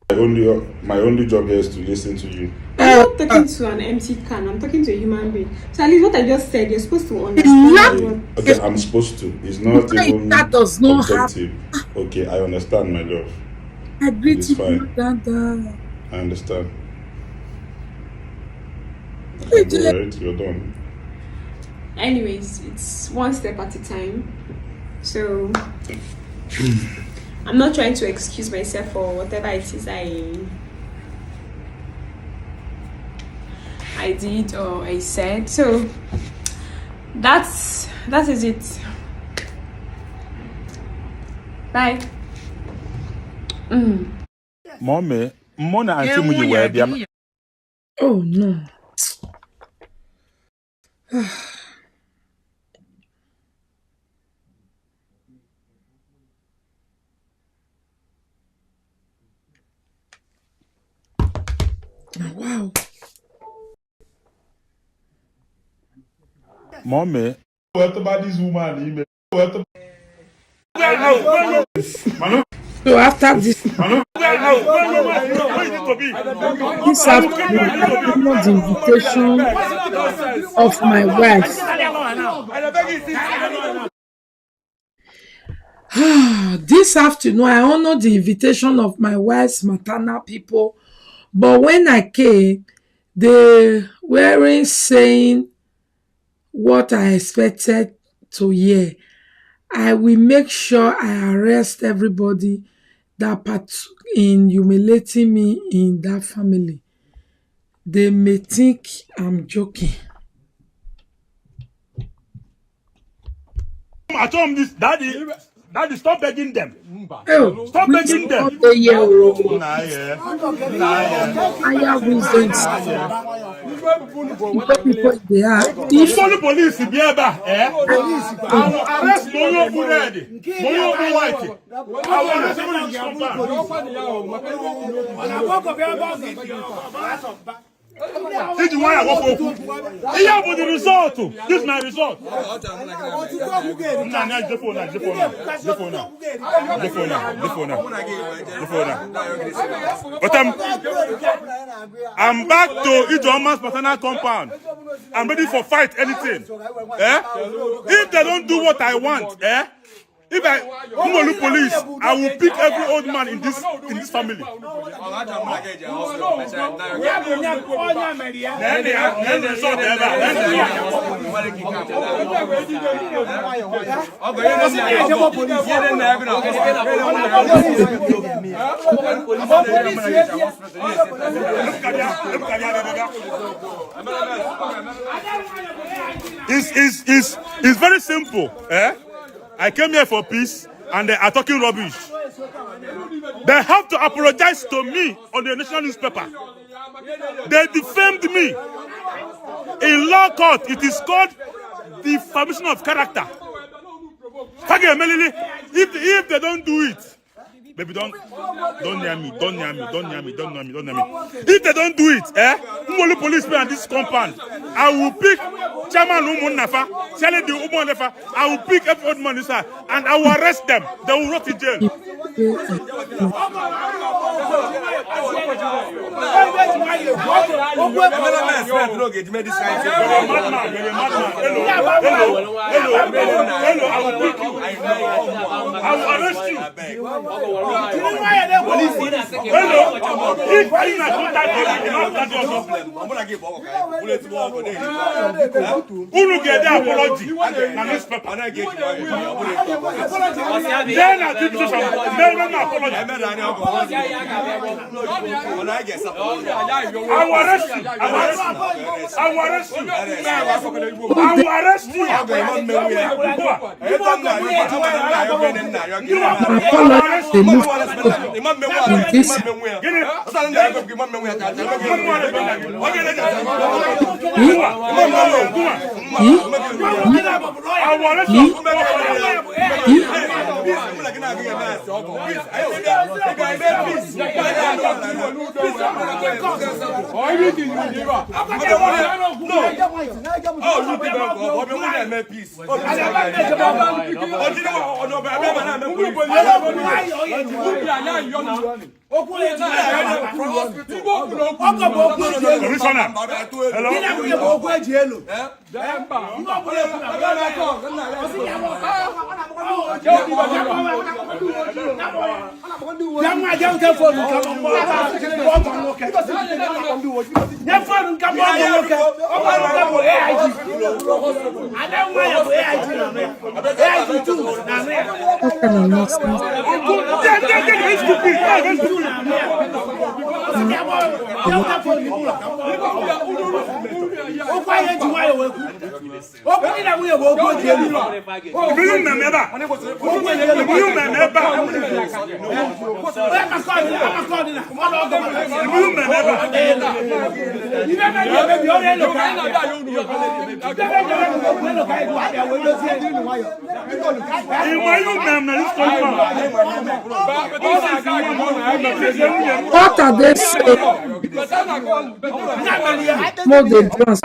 My only job here is to listen to you. I'm not talking to an empty can. I'm talking to a human being. So at least what I just said, you're supposed to understand. Okay, I'm supposed to. It's not even that does not objective. Okay, I understand, my love. I greet It's you, fine. Dada. I understand. Alright, you're done. Anyways, it's one step at a time. So I'm not trying to excuse myself for whatever it is I did or I said. So that is it. Bye. Mommy, Mona and Timu, you were. Oh no. Wow. Mommy. What about this woman? So after this afternoon, I honor the invitation of my wife. This afternoon, I honor the invitation of my wife's maternal people. But when I came, they weren't saying what I expected to hear. I will make sure I arrest everybody that partook in humiliating me in that family. They may think I'm joking. I told him this, Daddy, stop begging them. Oh, Stop begging them. Higher wisdom. People they are. If the police be able, I will arrest Moyo Buredi, Moyo White. I will arrest him in his compound. This is why I work for here for the result. This is my result. But I'm back to Ijoma's paternal compound. I'm ready for fight anything. If they don't do what I want, if I Umolu police, I will pick every old man in this family. It's very simple. I came here for peace, and they are talking rubbish. They have to apologize to me on the national newspaper. They defamed me. In law court, it is called defamation of character. If they don't do it, baby, don't near me. If they don't do it, Umolu policemen at this compound, I will pick Chairman Umunafa, selling the Umunafa, I will pick every old man inside and I will arrest them. They will rot in jail. I will arrest you. If I not get the apology and newspaper. Then I did this. I will arrest you. I will arrest you. I will arrest you. What are they saying? More than dance,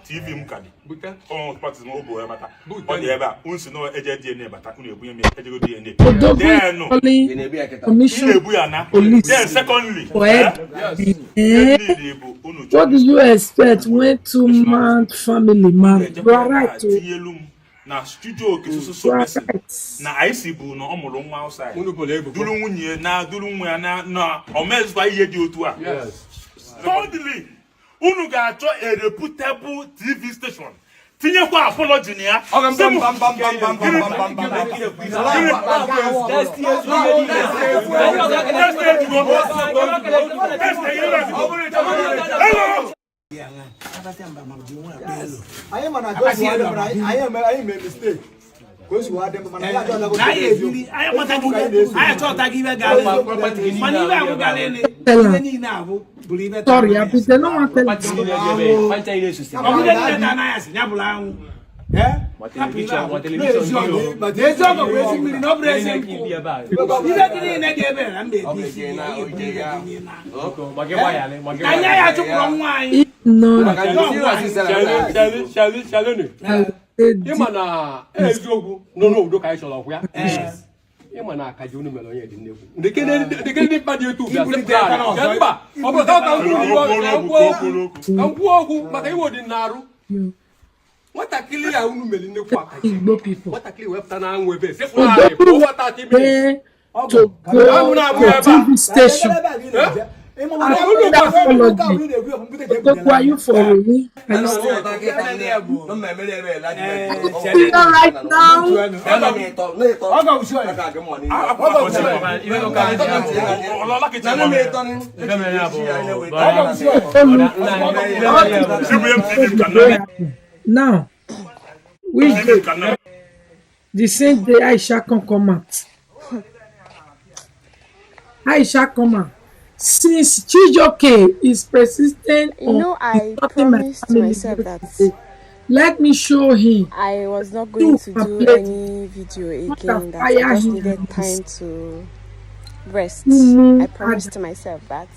TV mukadi. Oh, parties mo bo mata. On the eba, unsi no eje DNA bata ku ebu me eje go DNA. Then no. Then secondly, what do you expect when two-man family man? You are right. Na studio kesusu so besi. Na IC bu no omolo nwa outside. Dulu nwunye na dulu nwa na omez kwa iye di otu a. Yes. Thirdly, unu ga-achọ a reputable TV station. Tinye kwa apology ni ya. Sorry, I put no one tell Imana kajunu melo ye dinegu. Ndekene badi etu bia separa. Gamba. Obo ta kanku makai wodi naru. What a killer ya unu meli ne kwa kaji. What a killer webta na anwebe. Se funa re. What a tibi. To go to TV station. Why are you for me? Right now. Now, the same day Aisha can come out. Aisha come out. Since Chijoke is persistent I promised myself that let me show him. I was not going to do any video again, that I just needed time to rest. I promised myself that.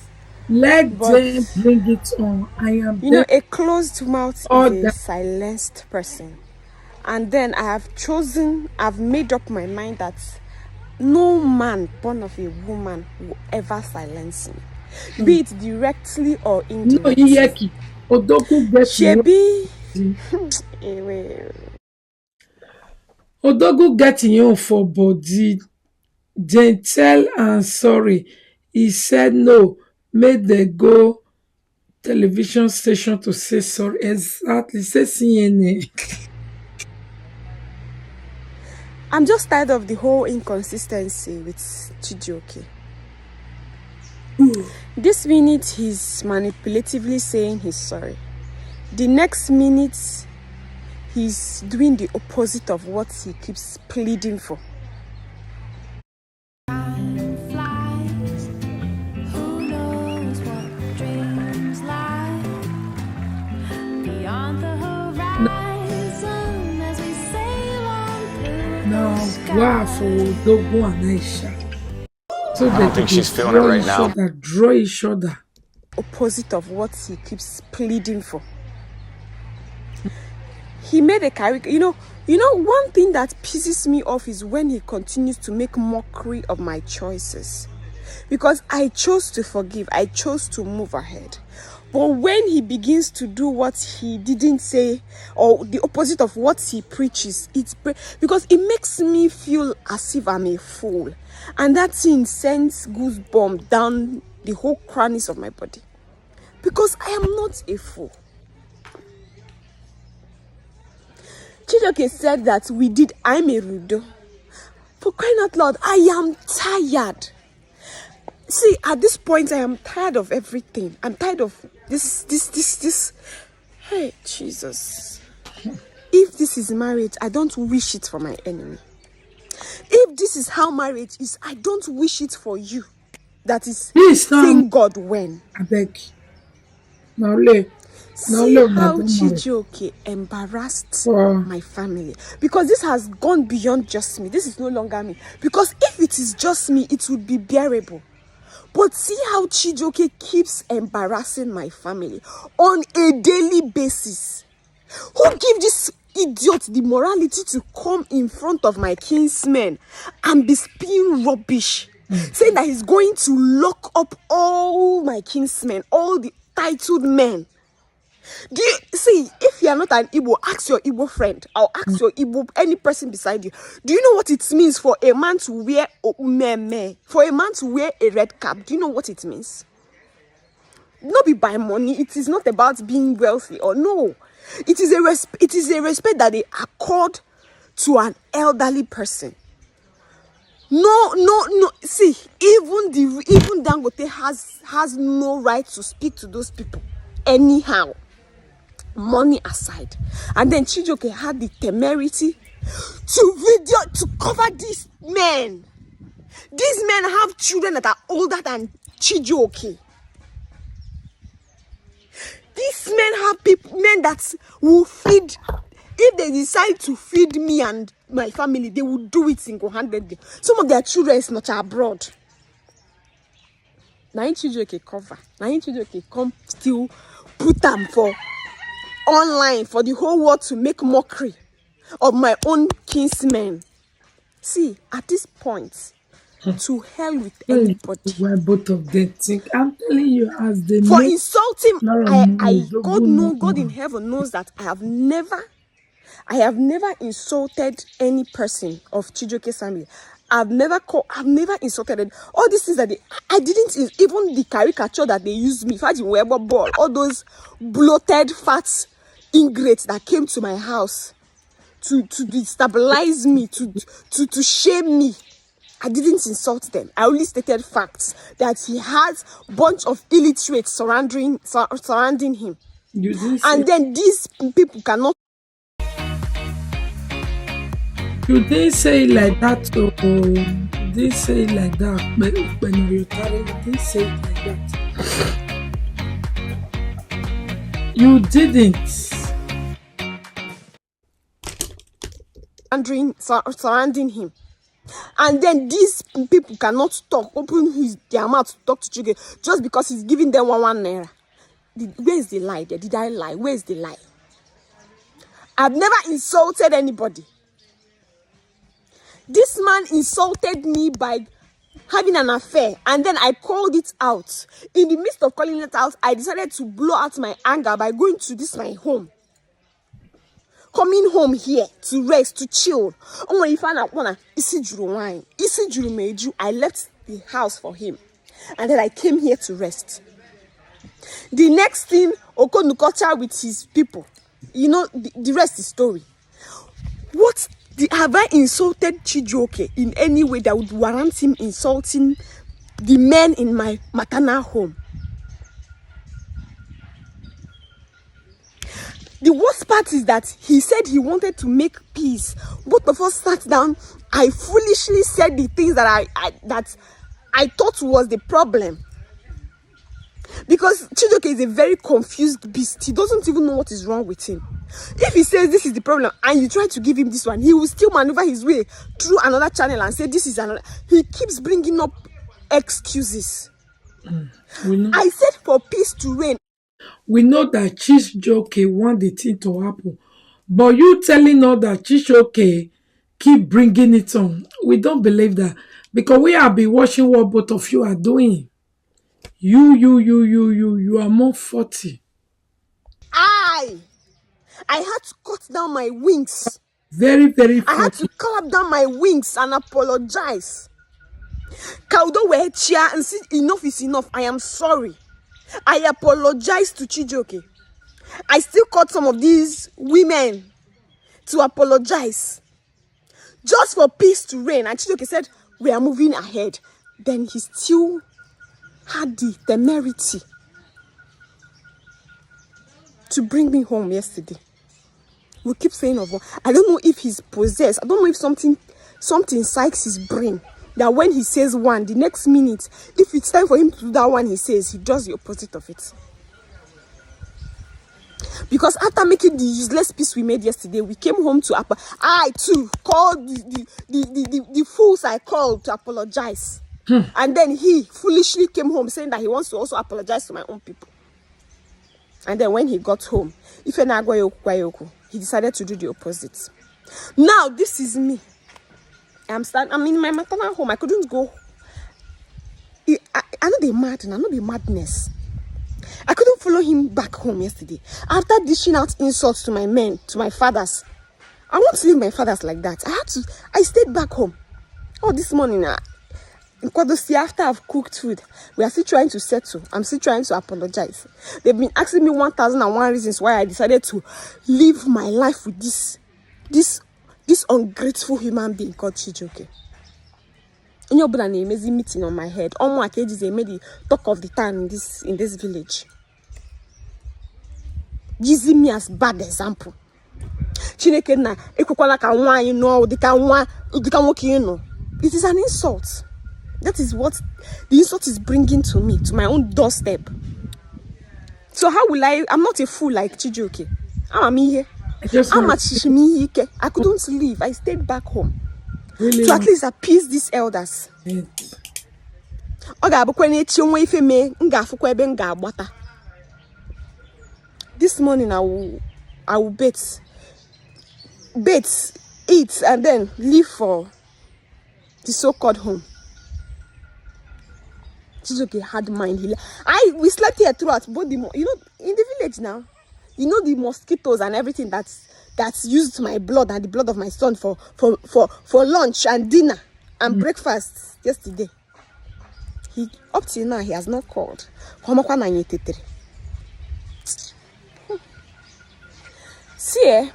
Let them bring it on. I am a closed mouth is a silenced person. And then I've made up my mind that no man born of a woman will ever silence me, be it directly or indirectly. Odogwu getting you for body. Then tell and sorry. He said no. Made they go television station to say sorry. Exactly. Say CNN. I'm just tired of the whole inconsistency with Chijioke. This minute he's manipulatively saying he's sorry. The next minute he's doing the opposite of what he keeps pleading for. Wow, for ODOGWU and AISHA. So I don't think she's feeling it right now. Draw each other. Opposite of what he keeps pleading for. He made a character. You know, one thing that pisses me off is when he continues to make mockery of my choices. because I chose to forgive. I chose to move ahead. But when he begins to do what he didn't say, or the opposite of what he preaches, because it makes me feel as if I'm a fool. And that thing sends goosebumps down the whole crannies of my body. Because I am not a fool. Chijioke said that I'm a rudo. For crying out loud, I am tired. See, at this point, I am tired of everything. I'm tired of this. Hey, Jesus. If this is marriage, I don't wish it for my enemy. If this is how marriage is, I don't wish it for you. That is seeing God when. I beg. See how Chijioke embarrassed my family. Because this has gone beyond just me. This is no longer me. Because if it is just me, it would be bearable. But see how Chijioke keeps embarrassing my family on a daily basis. Who gave this idiot the morality to come in front of my kinsmen and be spewing rubbish, saying that he's going to lock up all my kinsmen, all the titled men? Do you see? If you are not an Igbo, ask your Igbo friend, or ask your Igbo, any person beside you. Do you know what it means for a man to wear for a man to wear a red cap? Do you know what it means? Not be by money. It is not about being wealthy or no. It is a respect that they accord to an elderly person. No. See, even Dangote has no right to speak to those people anyhow. Money aside. And then Chijioke had the temerity to cover these men. These men have children that are older than Chijioke. These men have men that will feed. If they decide to feed me and my family, they will do it single-handedly. Some of their children is not abroad. Now Chijioke cover. Now Chijioke come still put them for online for the whole world to make mockery of my own kinsmen. See, at this point, to hell with anybody. Why both of them think? I'm telling you, as they for insulting, God in heaven knows that I have never insulted any person of Chijioke's family. I've never insulted it. All these things that I didn't, even the caricature that they used me, ball, all those bloated fat ingrates that came to my house to destabilize me, to shame me. I didn't insult them. I only stated facts that he has a bunch of illiterates surrounding him. And then these people cannot. You didn't say it like that, though. You didn't say it like that. When you didn't say it like that. You didn't. Surrounding him. And then these people cannot open their mouth to talk to Chijioke just because he's giving them one naira. Where is the lie there? Did I lie? Where is the lie? I've never insulted anybody. This man insulted me by having an affair, and then I called it out. In the midst of calling it out, I decided to blow out my anger by going to my home. Coming home here to rest, to chill. I left the house for him. And then I came here to rest. The next thing, Okonukocha with his people. You know, the rest is story. Have I insulted Chijioke in any way that would warrant him insulting the men in my maternal home? The worst part is that he said he wanted to make peace. Both of us sat down. I foolishly said the things that I thought was the problem. Because Chijioke is a very confused beast. He doesn't even know what is wrong with him. If he says this is the problem and you try to give him this one, he will still maneuver his way through another channel and say this is another. He keeps bringing up excuses. I said for peace to reign. We know that Chijioke want the thing to happen. But you telling us that Chijioke keep bringing it on. We don't believe that. Because we have been watching what both of you are doing. You are more 40. I had to cut down my wings. Very, very I had 40. to clap down my wings and apologize. Kaudo we chia and see enough is enough. I am sorry. I apologize to Chijioke. I still caught some of these women to apologize. Just for peace to reign. And Chijioke said, we are moving ahead. Then he still had the temerity to bring me home yesterday. We keep saying of, I don't know if he's possessed. I don't know if something psychs his brain. That when he says one, the next minute, if it's time for him to do that one he says, he does the opposite of it. Because after making the useless peace we made yesterday, we came home to I too called the fools I called to apologize. And then he foolishly came home saying that he wants to also apologize to my own people. And then when he got home, he decided to do the opposite. Now this is me. I'm in my maternal home. I couldn't go. I know the madness. I know the madness. I couldn't follow him back home yesterday. After dishing out insults to my men, to my fathers. I won't leave my fathers like that. I stayed back home. Oh, this morning, after I've cooked food, we are still trying to settle. I'm still trying to apologize. They've been asking me 1,001 reasons why I decided to live my life with this ungrateful human being called Chijioke. In your brand name is meeting on my head. All my cages they made the talk of the town in this village. Using me as bad example. Chineke na ekwekwala ka nwa you know, they can work you know. It is an insult. That is what the insult is bringing to me, to my own doorstep. So how will I'm not a fool like Chijioke. I'm here. I couldn't leave. I stayed back home. Really? To at least appease these elders. This morning I will bathe, eat, and then leave for the so-called home. Chijioke had mind. We slept here throughout both in the village now. You know the mosquitoes and everything that's used my blood and the blood of my son for lunch and dinner and breakfast yesterday. Up till now he has not called. See,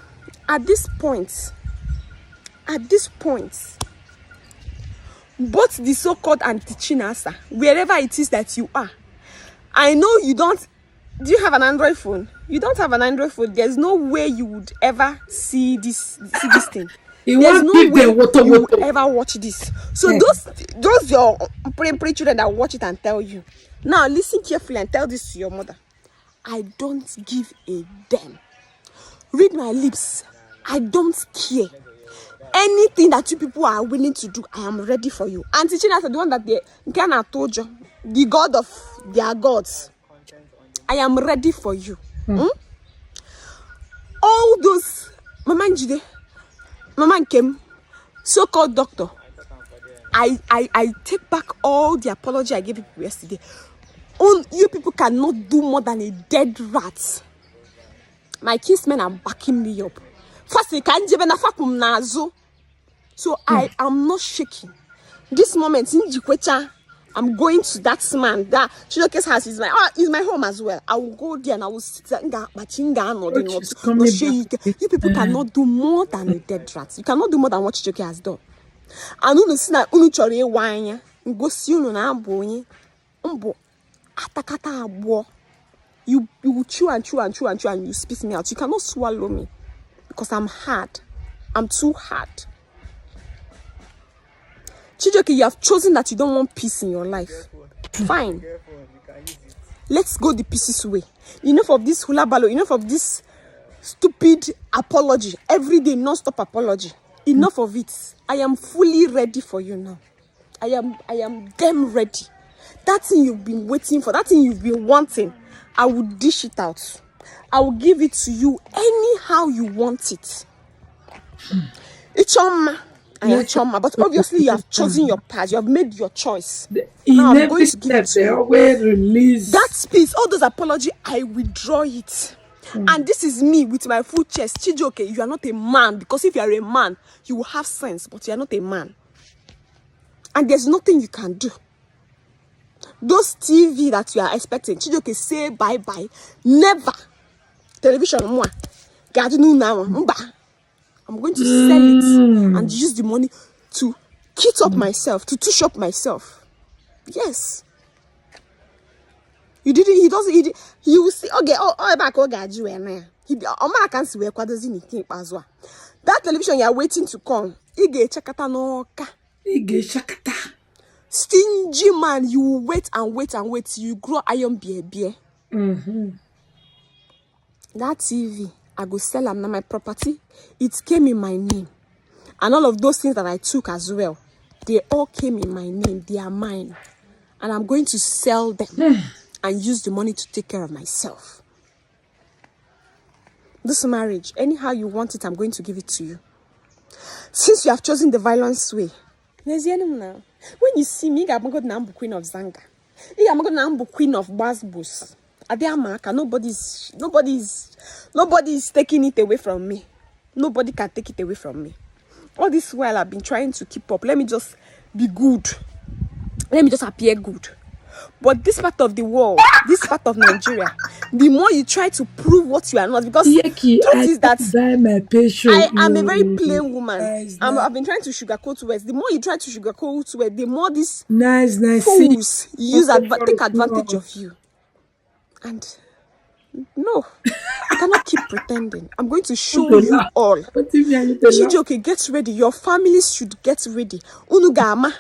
at this point, both the so-called anti-Chinasa, wherever it is that you are, I know you don't. Do you have an Android phone? You don't have an Android phone. There's no way you would ever see this thing. There's no way you would ever watch this. So those your pre children that watch it and tell you. Now listen carefully and tell this to your mother. I don't give a damn. Read my lips. I don't care. Anything that you people are willing to do, I am ready for you. And teaching us the one that they Ghana told you, the God of their gods. I am ready for you. All those Mama Njide, Mama Nkem, so-called doctor. I take back all the apology I gave people yesterday. You people cannot do more than a dead rat. My kinsmen are backing me up. So I am not shaking. This moment in Jikwecha, I'm going to that man. That Chijioke's house is my home as well. I will go there and I will sit there. You people cannot do more than a dead rat. You cannot do more than what Chijioke has done. And you will chew and chew and chew and chew and you spit me out. You cannot swallow me because I'm hard. I'm too hard. Chijioke, you have chosen that you don't want peace in your life. Fine. Let's go the pieces way. Enough of this hula ballo. Enough of this stupid apology. Every day, non-stop apology. Enough of it. I am fully ready for you now. I am damn ready. That thing you've been waiting for, that thing you've been wanting, I will dish it out. I will give it to you anyhow you want it. Ichoma, Choma, but obviously you have chosen your path. You have made your choice. In now I'm every going to give it step, to they you. always release That speech, all those apology, I withdraw it. And this is me with my full chest. Chijoke, you are not a man, because if you are a man, you will have sense, but you are not a man. And there's nothing you can do. Those TV that you are expecting, Chijoke, say bye-bye. Never. Television, moi. Now, I'm going to sell it and use the money to kit up myself, to tush up myself. Yes. You didn't, he doesn't, he will see, okay, back, that television you are waiting to come, stingy man, you will wait and wait and wait till you grow iron beer. That TV, I go sell them now, my property. It came in my name. And all of those things that I took as well, they all came in my name. They are mine. And I'm going to sell them and use the money to take care of myself. This marriage, anyhow you want it, I'm going to give it to you. Since you have chosen the violence way, when you see me, I'm going to be queen of Zanga. I'm going to be queen of Basbos. Nobody's taking it away from me. Nobody can take it away from me. All this while I've been trying to keep up. Let me just be good. Let me just appear good. But this part of the world, this part of Nigeria, the more you try to prove what you are not, because truth is that I am a very plain woman. I've been trying to sugarcoat words. The more you try to sugarcoat words, the more these fools take advantage of you. And no, I cannot keep pretending. I'm going to show you all. Chijoke, get ready. Your families should get ready. Unugama,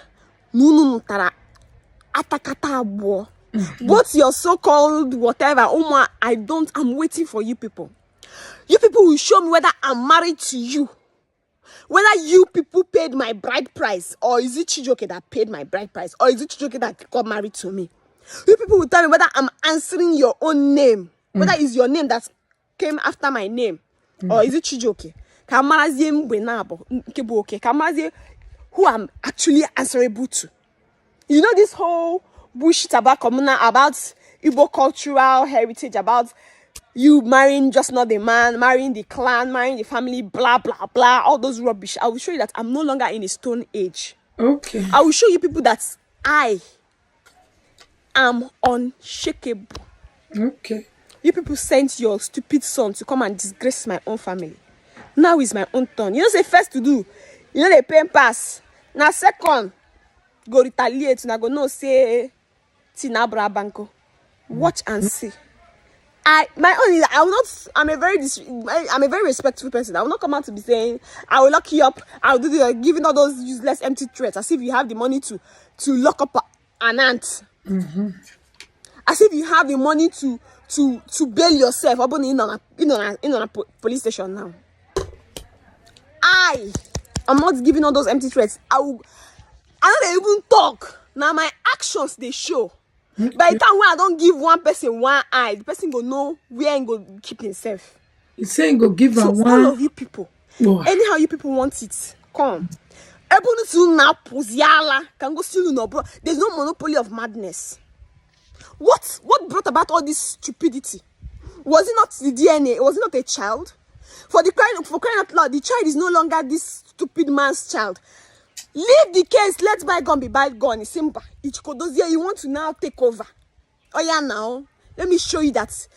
nunu atakata abo. What's your so-called whatever? I'm waiting for you people. You people will show me whether I'm married to you. Whether you people paid my bride price, or is it Chijoke that paid my bride price, or is it Chijoke that got married to me? You people will tell me whether I'm answering your own name, whether it's your name that came after my name, or is it Chijoke? Who I'm actually answerable to. You know this whole bullshit about communal, about Igbo cultural heritage, about you marrying just not the man, marrying the clan, marrying the family, blah, blah, blah, all those rubbish. I will show you that I'm no longer in a stone age. Okay. I will show you people that I am unshakable. Okay. You people sent your stupid son to come and disgrace my own family. Now is my own turn. You know, say first to do, you know, they pay pass. Now second, go retaliate. Now go no say Tinabra Banco. Watch and see. I'm a very respectful person. I will not come out to be saying I will lock you up. I will do the giving all those useless empty threats as if you have the money to lock up an ant. As if you have the money to bail yourself up in a police station now. I'm not giving all those empty threats. I don't even talk. Now my actions they show. Okay. By the time when I don't give one person one eye, the person go know where he go keep himself. He's saying go give her one. All of you people, anyhow you people want it, come. There's no monopoly of madness. What brought about all this stupidity? Was it not the DNA? Was it not a child? For crying out loud, the child is no longer this stupid man's child. Leave the case. Let bygone be bygone. It's simple. You want to now take over. Oh yeah, now let me show you that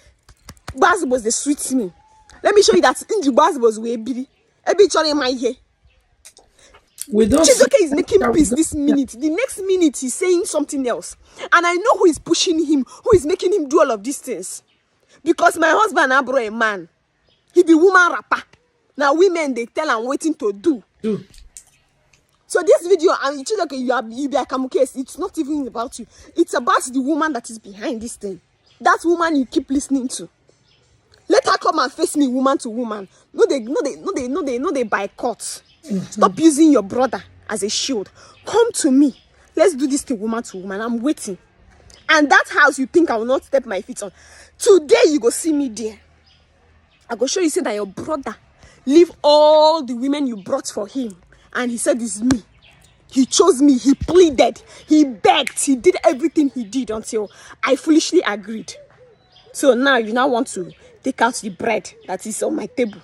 Baz was the sweet me. Let me show you that Inju Baz was way baby. Every child in my hair. Chizoke is making peace this minute. The next minute he's saying something else. And I know who is pushing him, who is making him do all of these things. Because my husband abro a man. He be woman rapper. Now women they tell I'm waiting to do. So this video, Chizoke, you be a case. It's not even about you. It's about the woman that is behind this thing. That woman you keep listening to. Let her come and face me woman to woman. No they boycott. Stop using your brother as a shield. Come to me. Let's do this thing woman to woman. I'm waiting. And that house you think I will not step my feet on. Today you go see me there. I go show you say that your brother leave all the women you brought for him and he said, "It's me." He chose me. He pleaded. He begged. He did everything he did until I foolishly agreed. So now you now want to take out the bread that is on my table.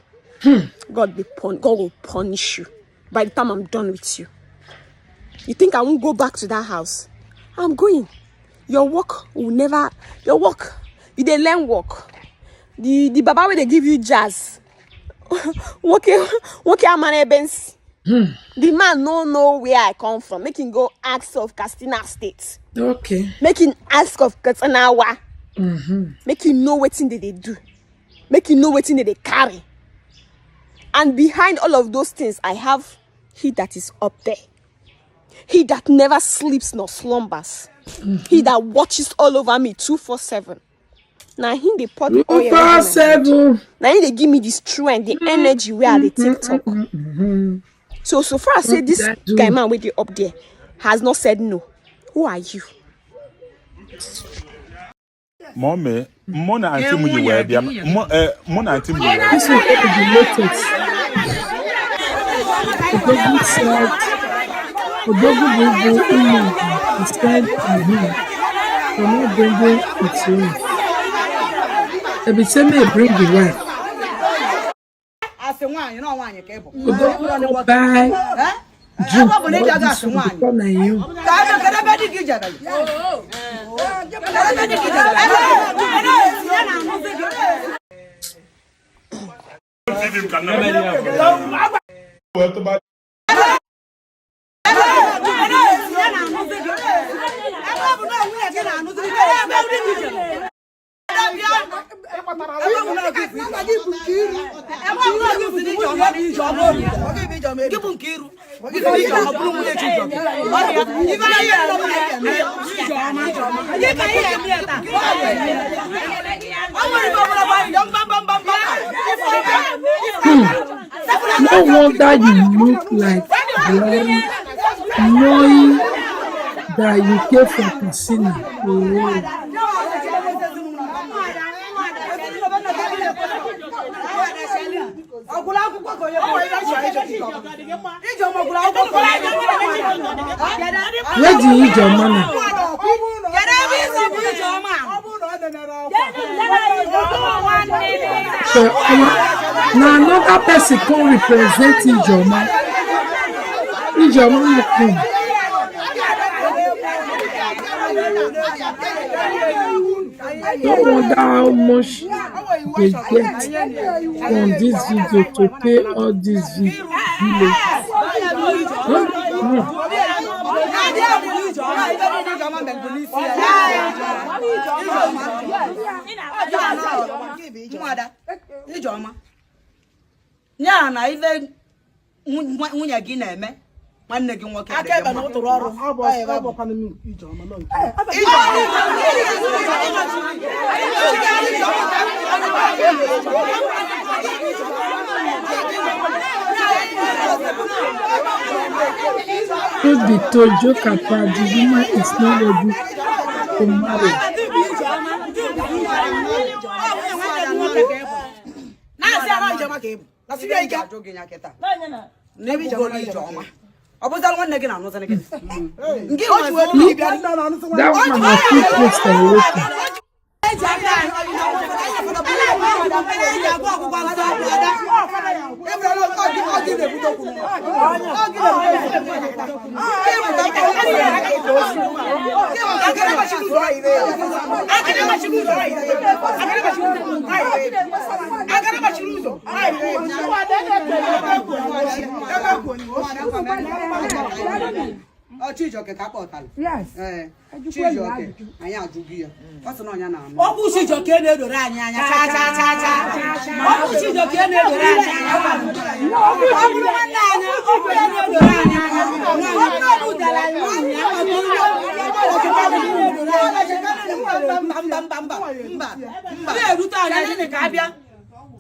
God will punish you by the time I'm done with you. You think I won't go back to that house? I'm going. Your work will never. Your work. You dey learn work. The baba where they give you jazz. Okay, man. The man no know where I come from. Make him go ask of Castina State. Okay. Make him ask of Katanawa. Make him know what thing they do. Make him know what thing they carry. And behind all of those things, I have he that is up there. He that never sleeps nor slumbers. He that watches all over me 24/7. Now him they pour the oil. 24/7. Now him they give me the strength, the energy where they take talk. So far I say this guy man with you up there has not said no. Who are you? Mommy, Mona and Timu, you were there. Mona and Timu, This will be the latest. ODOGWU said, ODOGWU will go in and stand on him for not bringing its wife. Every time they bring the wife, ODOGWU will buy drink for this one to come and you. No wonder you look like Glory, knowing that you came from Casino. Where do you eat your money? So now another person can represent Ijoma. Ijoma come. Don't wonder how much they get from this video to pay all these villagers. Truth be told, joke apart, the woman is not ready to marry. That woman was too close to the Oh, Chijoke Kapotal. Yes. Chijoke. I am Jugia. What's on your name? Oh, Chijoke, no, Rania. Oh, Chijoke, no, Rania.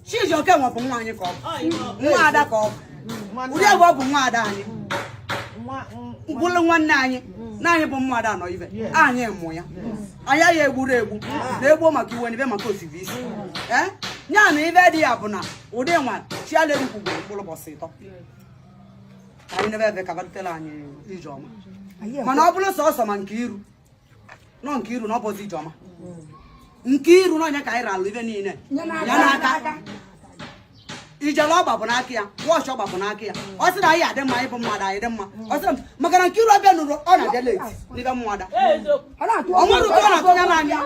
Chijoke, one from one. Bulu one nine bụ mmadụ anọ ibe anyị mụ ya anya ya egwuregwu na-egbo maka iwe n'ibe maka osivisi nya na ibe dị ya bụ na ụdị nwa chialeri kwugbo mkpụrụ bọsị ịtọ anyị nebe ebe ka batela anyị Ijeọma mana ọ bụrụ sọsọ ma Nkiru no Nkiru na ọbọzi Ijeọma Nkiru na onye ka anyị ralụ ibe niile ya n'aka Ijele ọgba bụ n'aka ya wọsh ọgba bụ n'aka ya ọ sị na anyị adị mma ịbụ mmadụ anyị dị mma ọ sị maka na Nkiru abịa nụrụ ọ na-abịa late n'ibe mmụada ọ nwere ụka ọ na-atụ ya n'anya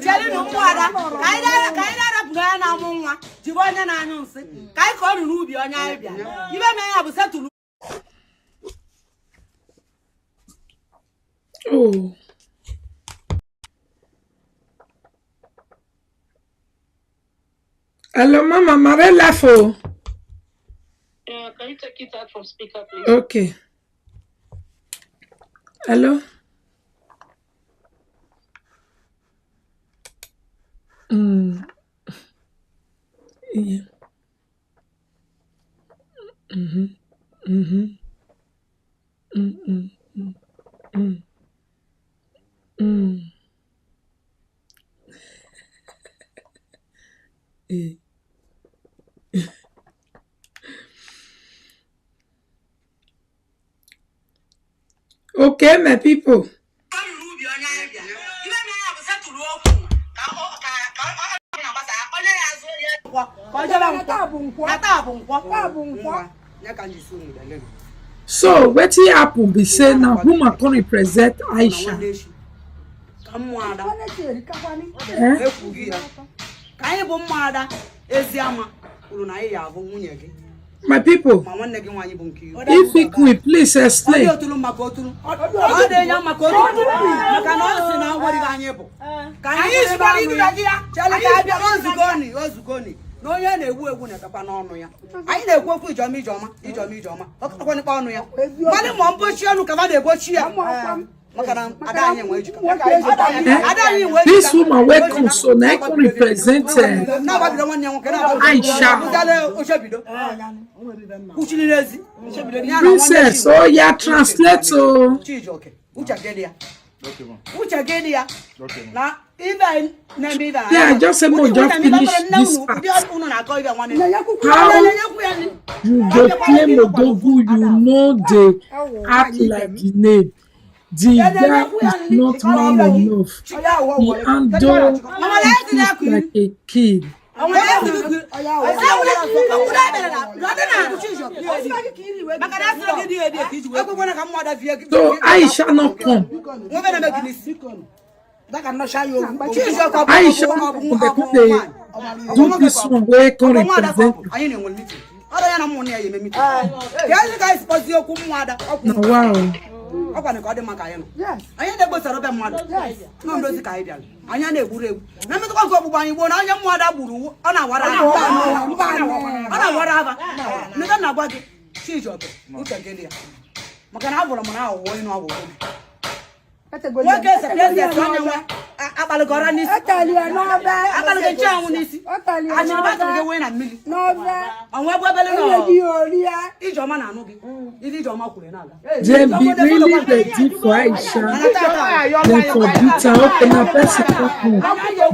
Jelinu mmụada ka anyị na-arapụga ya na-amụ nwa jibe onye na-anyụ nsị ka anyị ka ọ ruru ubi onye anyị bịa ibe mee ya bụ setụlụ. Oh. Hello, Mama Marella. Yeah, can you take it out from speaker, please? Okay. Hello. Yeah. Okay, my people. So, what happen be say now woman can represent Aisha. My people, if you could please explain. No, ya na-ewu ewu na papa n'ọnụ ya. Anyị na-ekwu okwu Ijeọma. Ọkụkọ n'ikpe ọnụ ya. Mmadụ ma mpochi ọnụ ka mmadụ egbochi ya. Maka na ada anyị nwe ejika. This woman wey come so na can represent Aisha. Princess, oh yeah, translate oh. Yeah, just say more just finish this part. How you go claim Odogwu, you know they act like the name. The guy is not man enough. He handle like a kid. So Aisha not come. Aisha do this one where can represent. Wow. Yes. I ain't able to rob a mother. No, those guys. I ain't able to. Never to go by you. I am mother. On a whatever. Never what she's your Mutagelia. Macanavora, you know. What is a place Abalagorani? I tell you, I know that. Abalaganis. I tell you, I know that. Win a million. No, and what is your man? It is your mouth. They be really ready for Aisha. They forbid her open a person.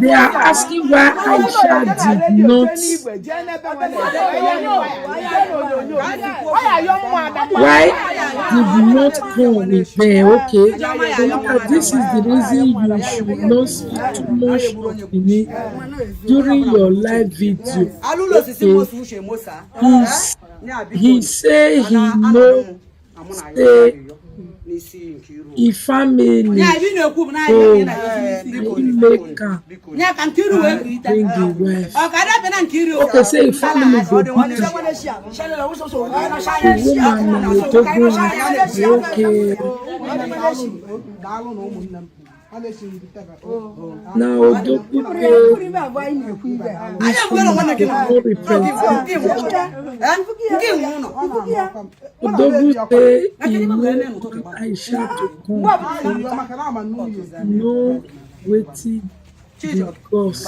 They are asking why Aisha did not. Why did not come with them? Okay. This is the reason you should not speak too much of me during your live video. Okay. He say he know he family make bring the wife. Okay, say he family go beat the woman to go okay. Now, Odogwu Aisha to come. No waiting Because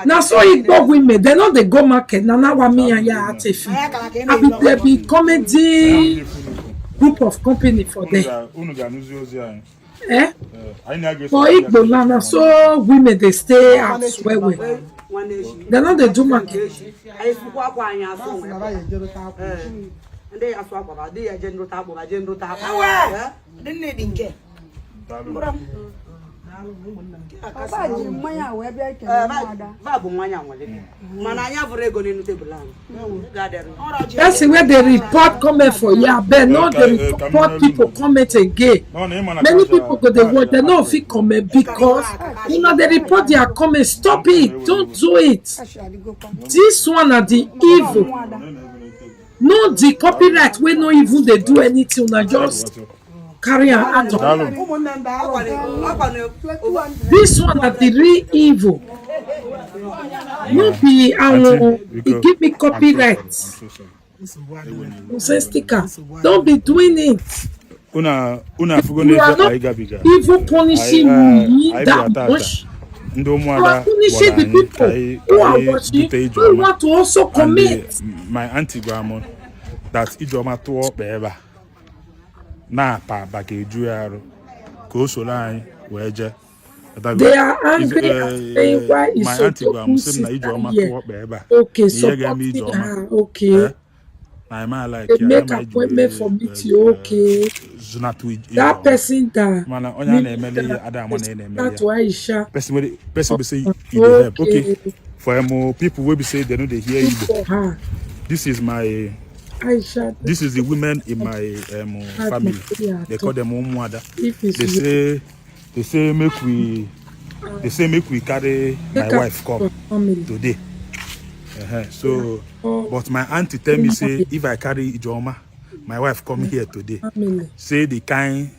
now so Igbo women, they know they go market. Now what me and ya tefi. There be comedy group of company for them. Eh? For Igbo land, so women they stay out well. They know they do market. That's where they report comment for yeah, but no they report people comment again. Many people go they watch, they don't feel comment because you know they report their comment. Stop it, don't do it. This one are the evil. No, the copyright we no even they do anything, na just carry an act on. This one are the real evil. No be it give me copyright. Say sticker. Don't be doing it. You are not even punishing me that much. You are punishing the people who are watching, who want to also commit. My auntie grandma, that's Ijoma to up ever. Na pa bakejuaro ko so line weje they are angry saying why is my so auntie grandma say na Ijoma to up ever. Okay, so okay. My like they make appointment for meeting. Okay, that person that that's why Aisha person be say you help. Okay, for more people will be say they know they hear you. This is my Aisha. This is the women in my family. They call them Omwada. They say make we carry my wife come today. So, but my auntie tell me say if I carry Ijoma, my wife come here today. Say the kind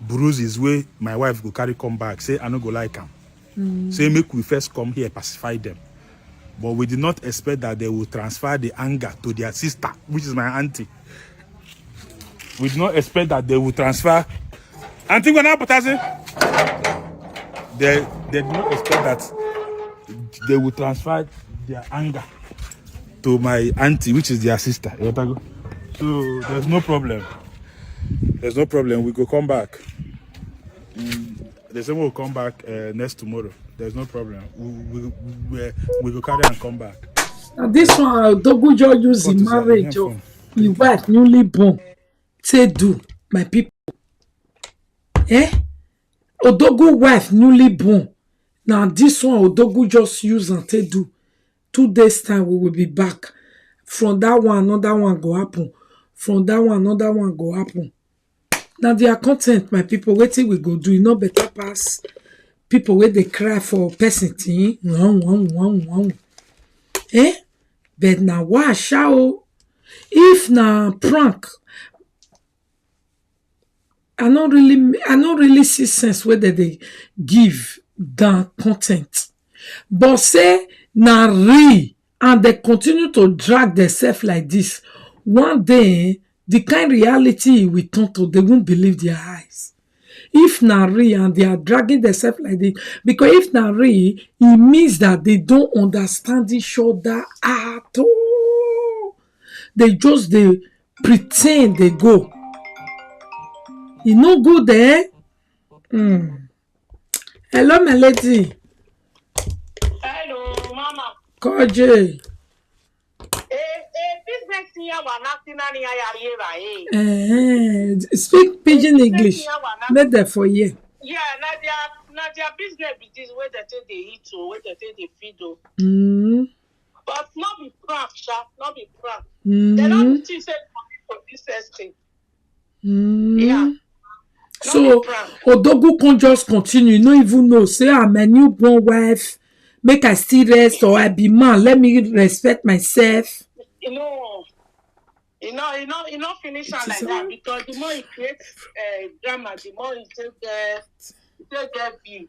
bruises way my wife go carry come back. Say I no go like them. Say make we first come here pacify them. But we did not expect that they will transfer the anger to their sister, which is my auntie. We did not expect that they will transfer. Auntie, when I put they did not expect that they will transfer their anger to my auntie, which is their sister. So there's no problem. There's no problem. We go come back. They say we'll come back next tomorrow. There's no problem. We go carry and come back. Now this one, ODOGWU just use in marriage of the wife newly born. Say do my people. ODOGWU wife newly born. Now this one, ODOGWU just use and say do. 2 days time we will be back. From that one, another one go happen. From that one, another one go happen. Now their content, my people, waiting we go do. You know better pass. People where they cry for person thing. But now why shall if na prank? I don't really see sense whether they give the content. But say na real and they continue to drag themselves like this. One day, the kind reality we turn to, they won't believe their eyes. If na real and they are dragging themselves like this, because if na real, it means that they don't understand each other at all. They just they pretend they go. You no go there. Hello, my lady. Hello, Mama. Koje. Speak pidgin English. Let them for you. Yeah, Nadia business be this way that they eat or where they feed. But not be prank, not be prank. They don't teach it for this thing. Yeah. So ODOGWU can't just continue. You don't even know. Say I'm a newborn wife. Make I still rest or I be man. Let me respect myself. No. You know, finish am like that because the more he creates drama, the more he take get view.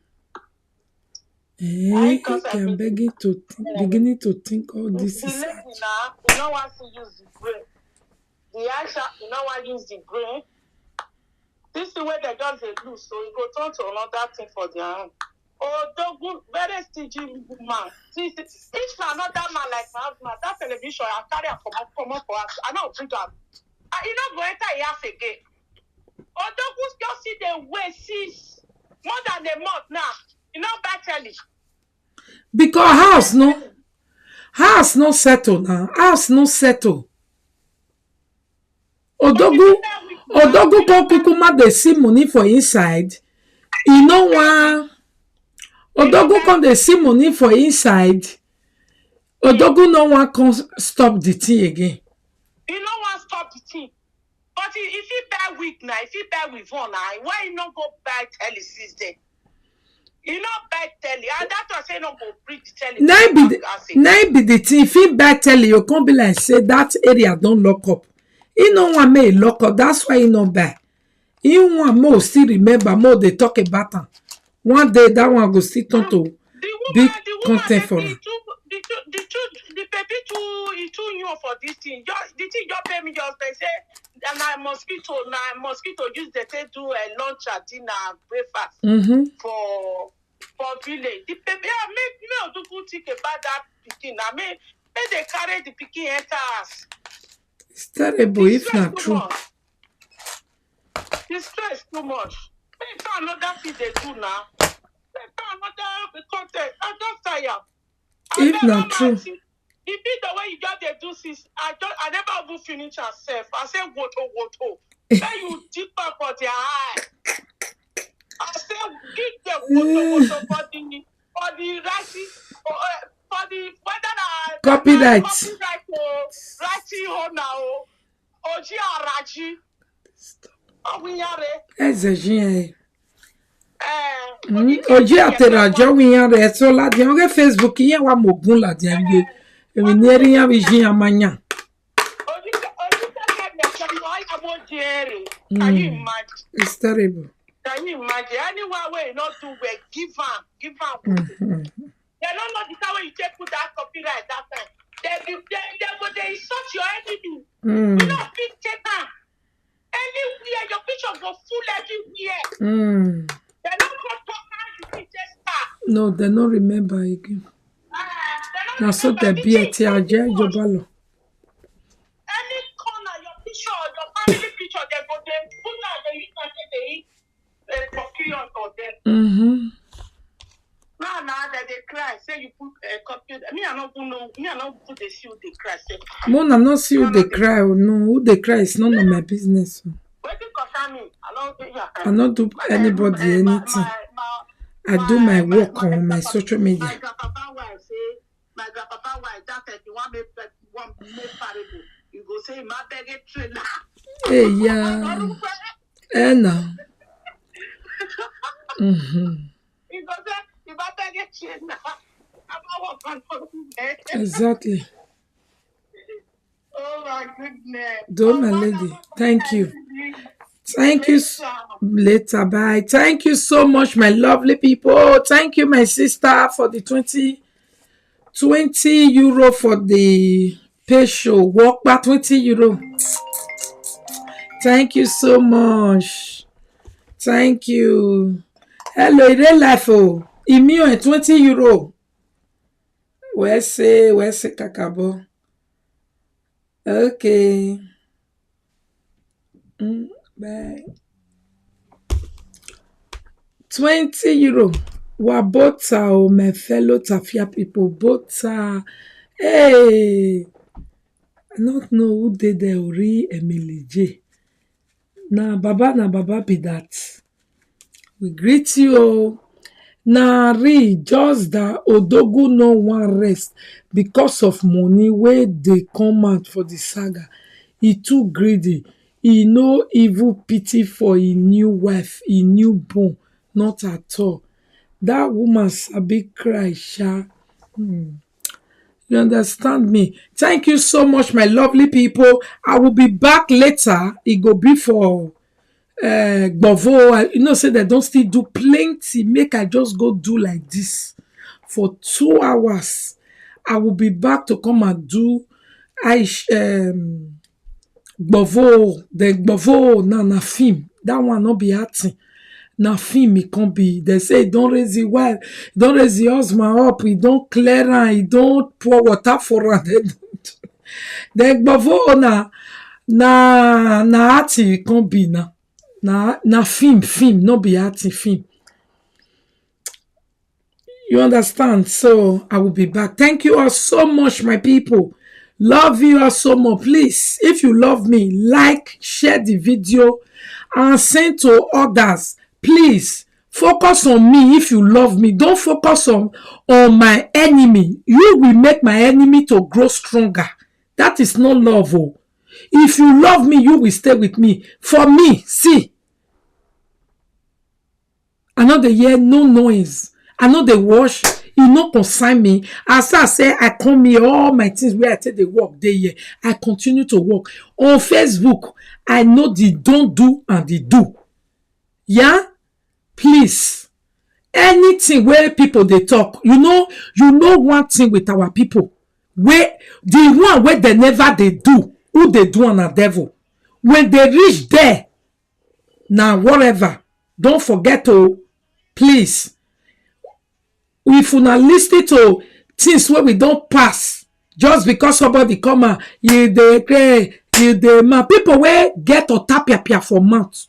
I'm beginning to think all this is. The lady now, you know what to use the brain. The Aisha, you know what use the brain. This is where they just lose, so you go turn to another thing for their own. ODOGWU, very stingy man. See, if another man like my husband, that television, I carry a come up for us. I know bring am. You know go enter half again. ODOGWU just see the way since more than a month now. You know battery. Because house no settle now. House no settle. ODOGWU come kukuma dey see money for inside. You know why? ODOGWU come dey see money for inside. ODOGWU no one come stop the thing again. You know one stop the thing. But if he buy week now, if he buy with one now, why you not go buy telly since then? You know buy telly, and that was say no go bring the telly. Now be the thing. If he buy telly, you can't be like say that area don't lock up. He no one may lock up. That's why he no buy. He want more still remember more they talk about them. One day that one go still turn to big content for her. The baby too new for this thing. The thing just pay me just they say and mosquito use the say do a lunch at dinner breakfast for village. The baby make me do good think about that pikin. I mean make they carry the pikin enter us. It's terrible if not true. The stress too much. Make another thing they do now. Make another content. I just tired. If not true. If it's the way you just they do this, I never even finish myself. I say woto. Then you dip up for their eye. I say give them woto for the writing for the whether copyright writing honor oji araji. Exagere. Oji aterajo wiyan so la di on Facebook yen wa mogun la di nge. Emi ni eri yan bi jin amanya. Can you imagine? It's terrible. Can you imagine? Anyone way not do well, give am. They don't know the time when you take put that copyright that time. They insult your enemy. You know, big Satan. Anywhere your picture go full everywhere. They don't go talk how you just start. No, they don't remember again. Now so they be a tiaje jobalo. Any corner your picture, your family picture, they go there, put out the use and say they procure for them. Now that they cry, say you put a copy. Me, I don't know. Me, I don't put the shoe they cry. Say. Mona not see who they cry. No, who they cry is none of my business. What do you concern me? I don't do anybody anything. I do my work on my social media. My grandpapa wife say, my grandpapa wife that you want make parable. You go say my beg trainer. Hey yeah. No. You go say you my beg trainer. Exactly. Oh my goodness. Do my lady. Thank you. Thank you. Later. Bye. Thank you so much, my lovely people. Thank you, my sister, for the 20 euro for the pay show. Walk back 20 euro. Thank you so much. Thank you. Hello, real life. Immune 20 euro. Where's the kakabo? Okay. Bye. 20 euro. Wa bota my fellow Tafia people. Bota. Hey. I don't know who did the Ori Emily J. Na baba be that. We greet you. Na just that ODOGWU no one rest because of money where they come out for the saga. He too greedy. He no evil pity for his new wife, his new born, not at all. That woman sabi cry, sha. You understand me? Thank you so much, my lovely people. I will be back later. It go be for Gbovo. You know, say they don't still do plenty. Make I just go do like this for 2 hours. I will be back to come and do Gbovo. The Gbovo na film. That one not be acting. Na film it can't be. They say don't raise the wife, don't raise the husband up, he don't clear am, he don't pour water for am. Then Gbovo na acting it can't be na. Na film, no be acting film. You understand? So I will be back. Thank you all so much, my people. Love you all so much. Please, if you love me, like, share the video, and send to others. Please, focus on me if you love me. Don't focus on my enemy. You will make my enemy to grow stronger. That is not love. Oh. If you love me, you will stay with me. For me, see, I know the hear no noise. I know they wash. You no consign me. As I say, I come here, all my things where I take the work day here. I continue to work. On Facebook, I know the don't do and the do. Yeah? Please. Anything where people they talk, you know one thing with our people. Where the one where they never they do, who they do on a devil. When they reach there, now whatever, don't forget to, please, if una listen to things where we don't pass, just because somebody come and you dey man, people where get otapia for mouth.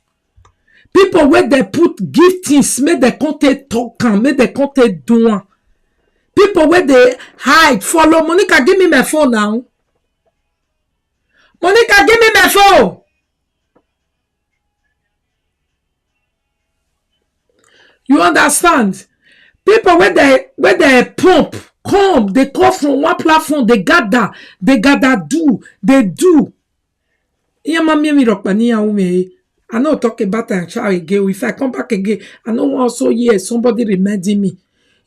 People where they put give things, make they can't talk and make they can't do one. People where they hide, follow. Monica, give me my phone now. Monica, give me my phone. You understand? People where they pump, come, they come from one platform, they gather do, they do. I know talk about and shout again. If I come back again, I know also hear somebody reminding me.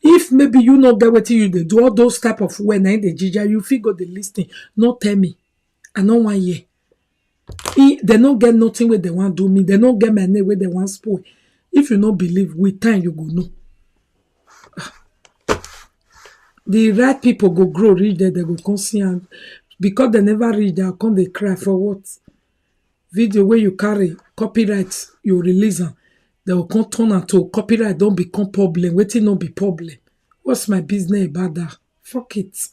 If maybe you know get what you they do all those type of when I the ginger, you figure the listing. No tell me. I know one year. They don't get nothing where they want do me. They don't get my name where they want spoil. If you don't believe, with time you go know. The right people go grow, reach there, they go come see and because they never reach there, come they cry for what? Video where you carry copyright, you release them. They will come turn into copyright, don't become problem. Waiting not be problem. What's my business about that? Fuck it.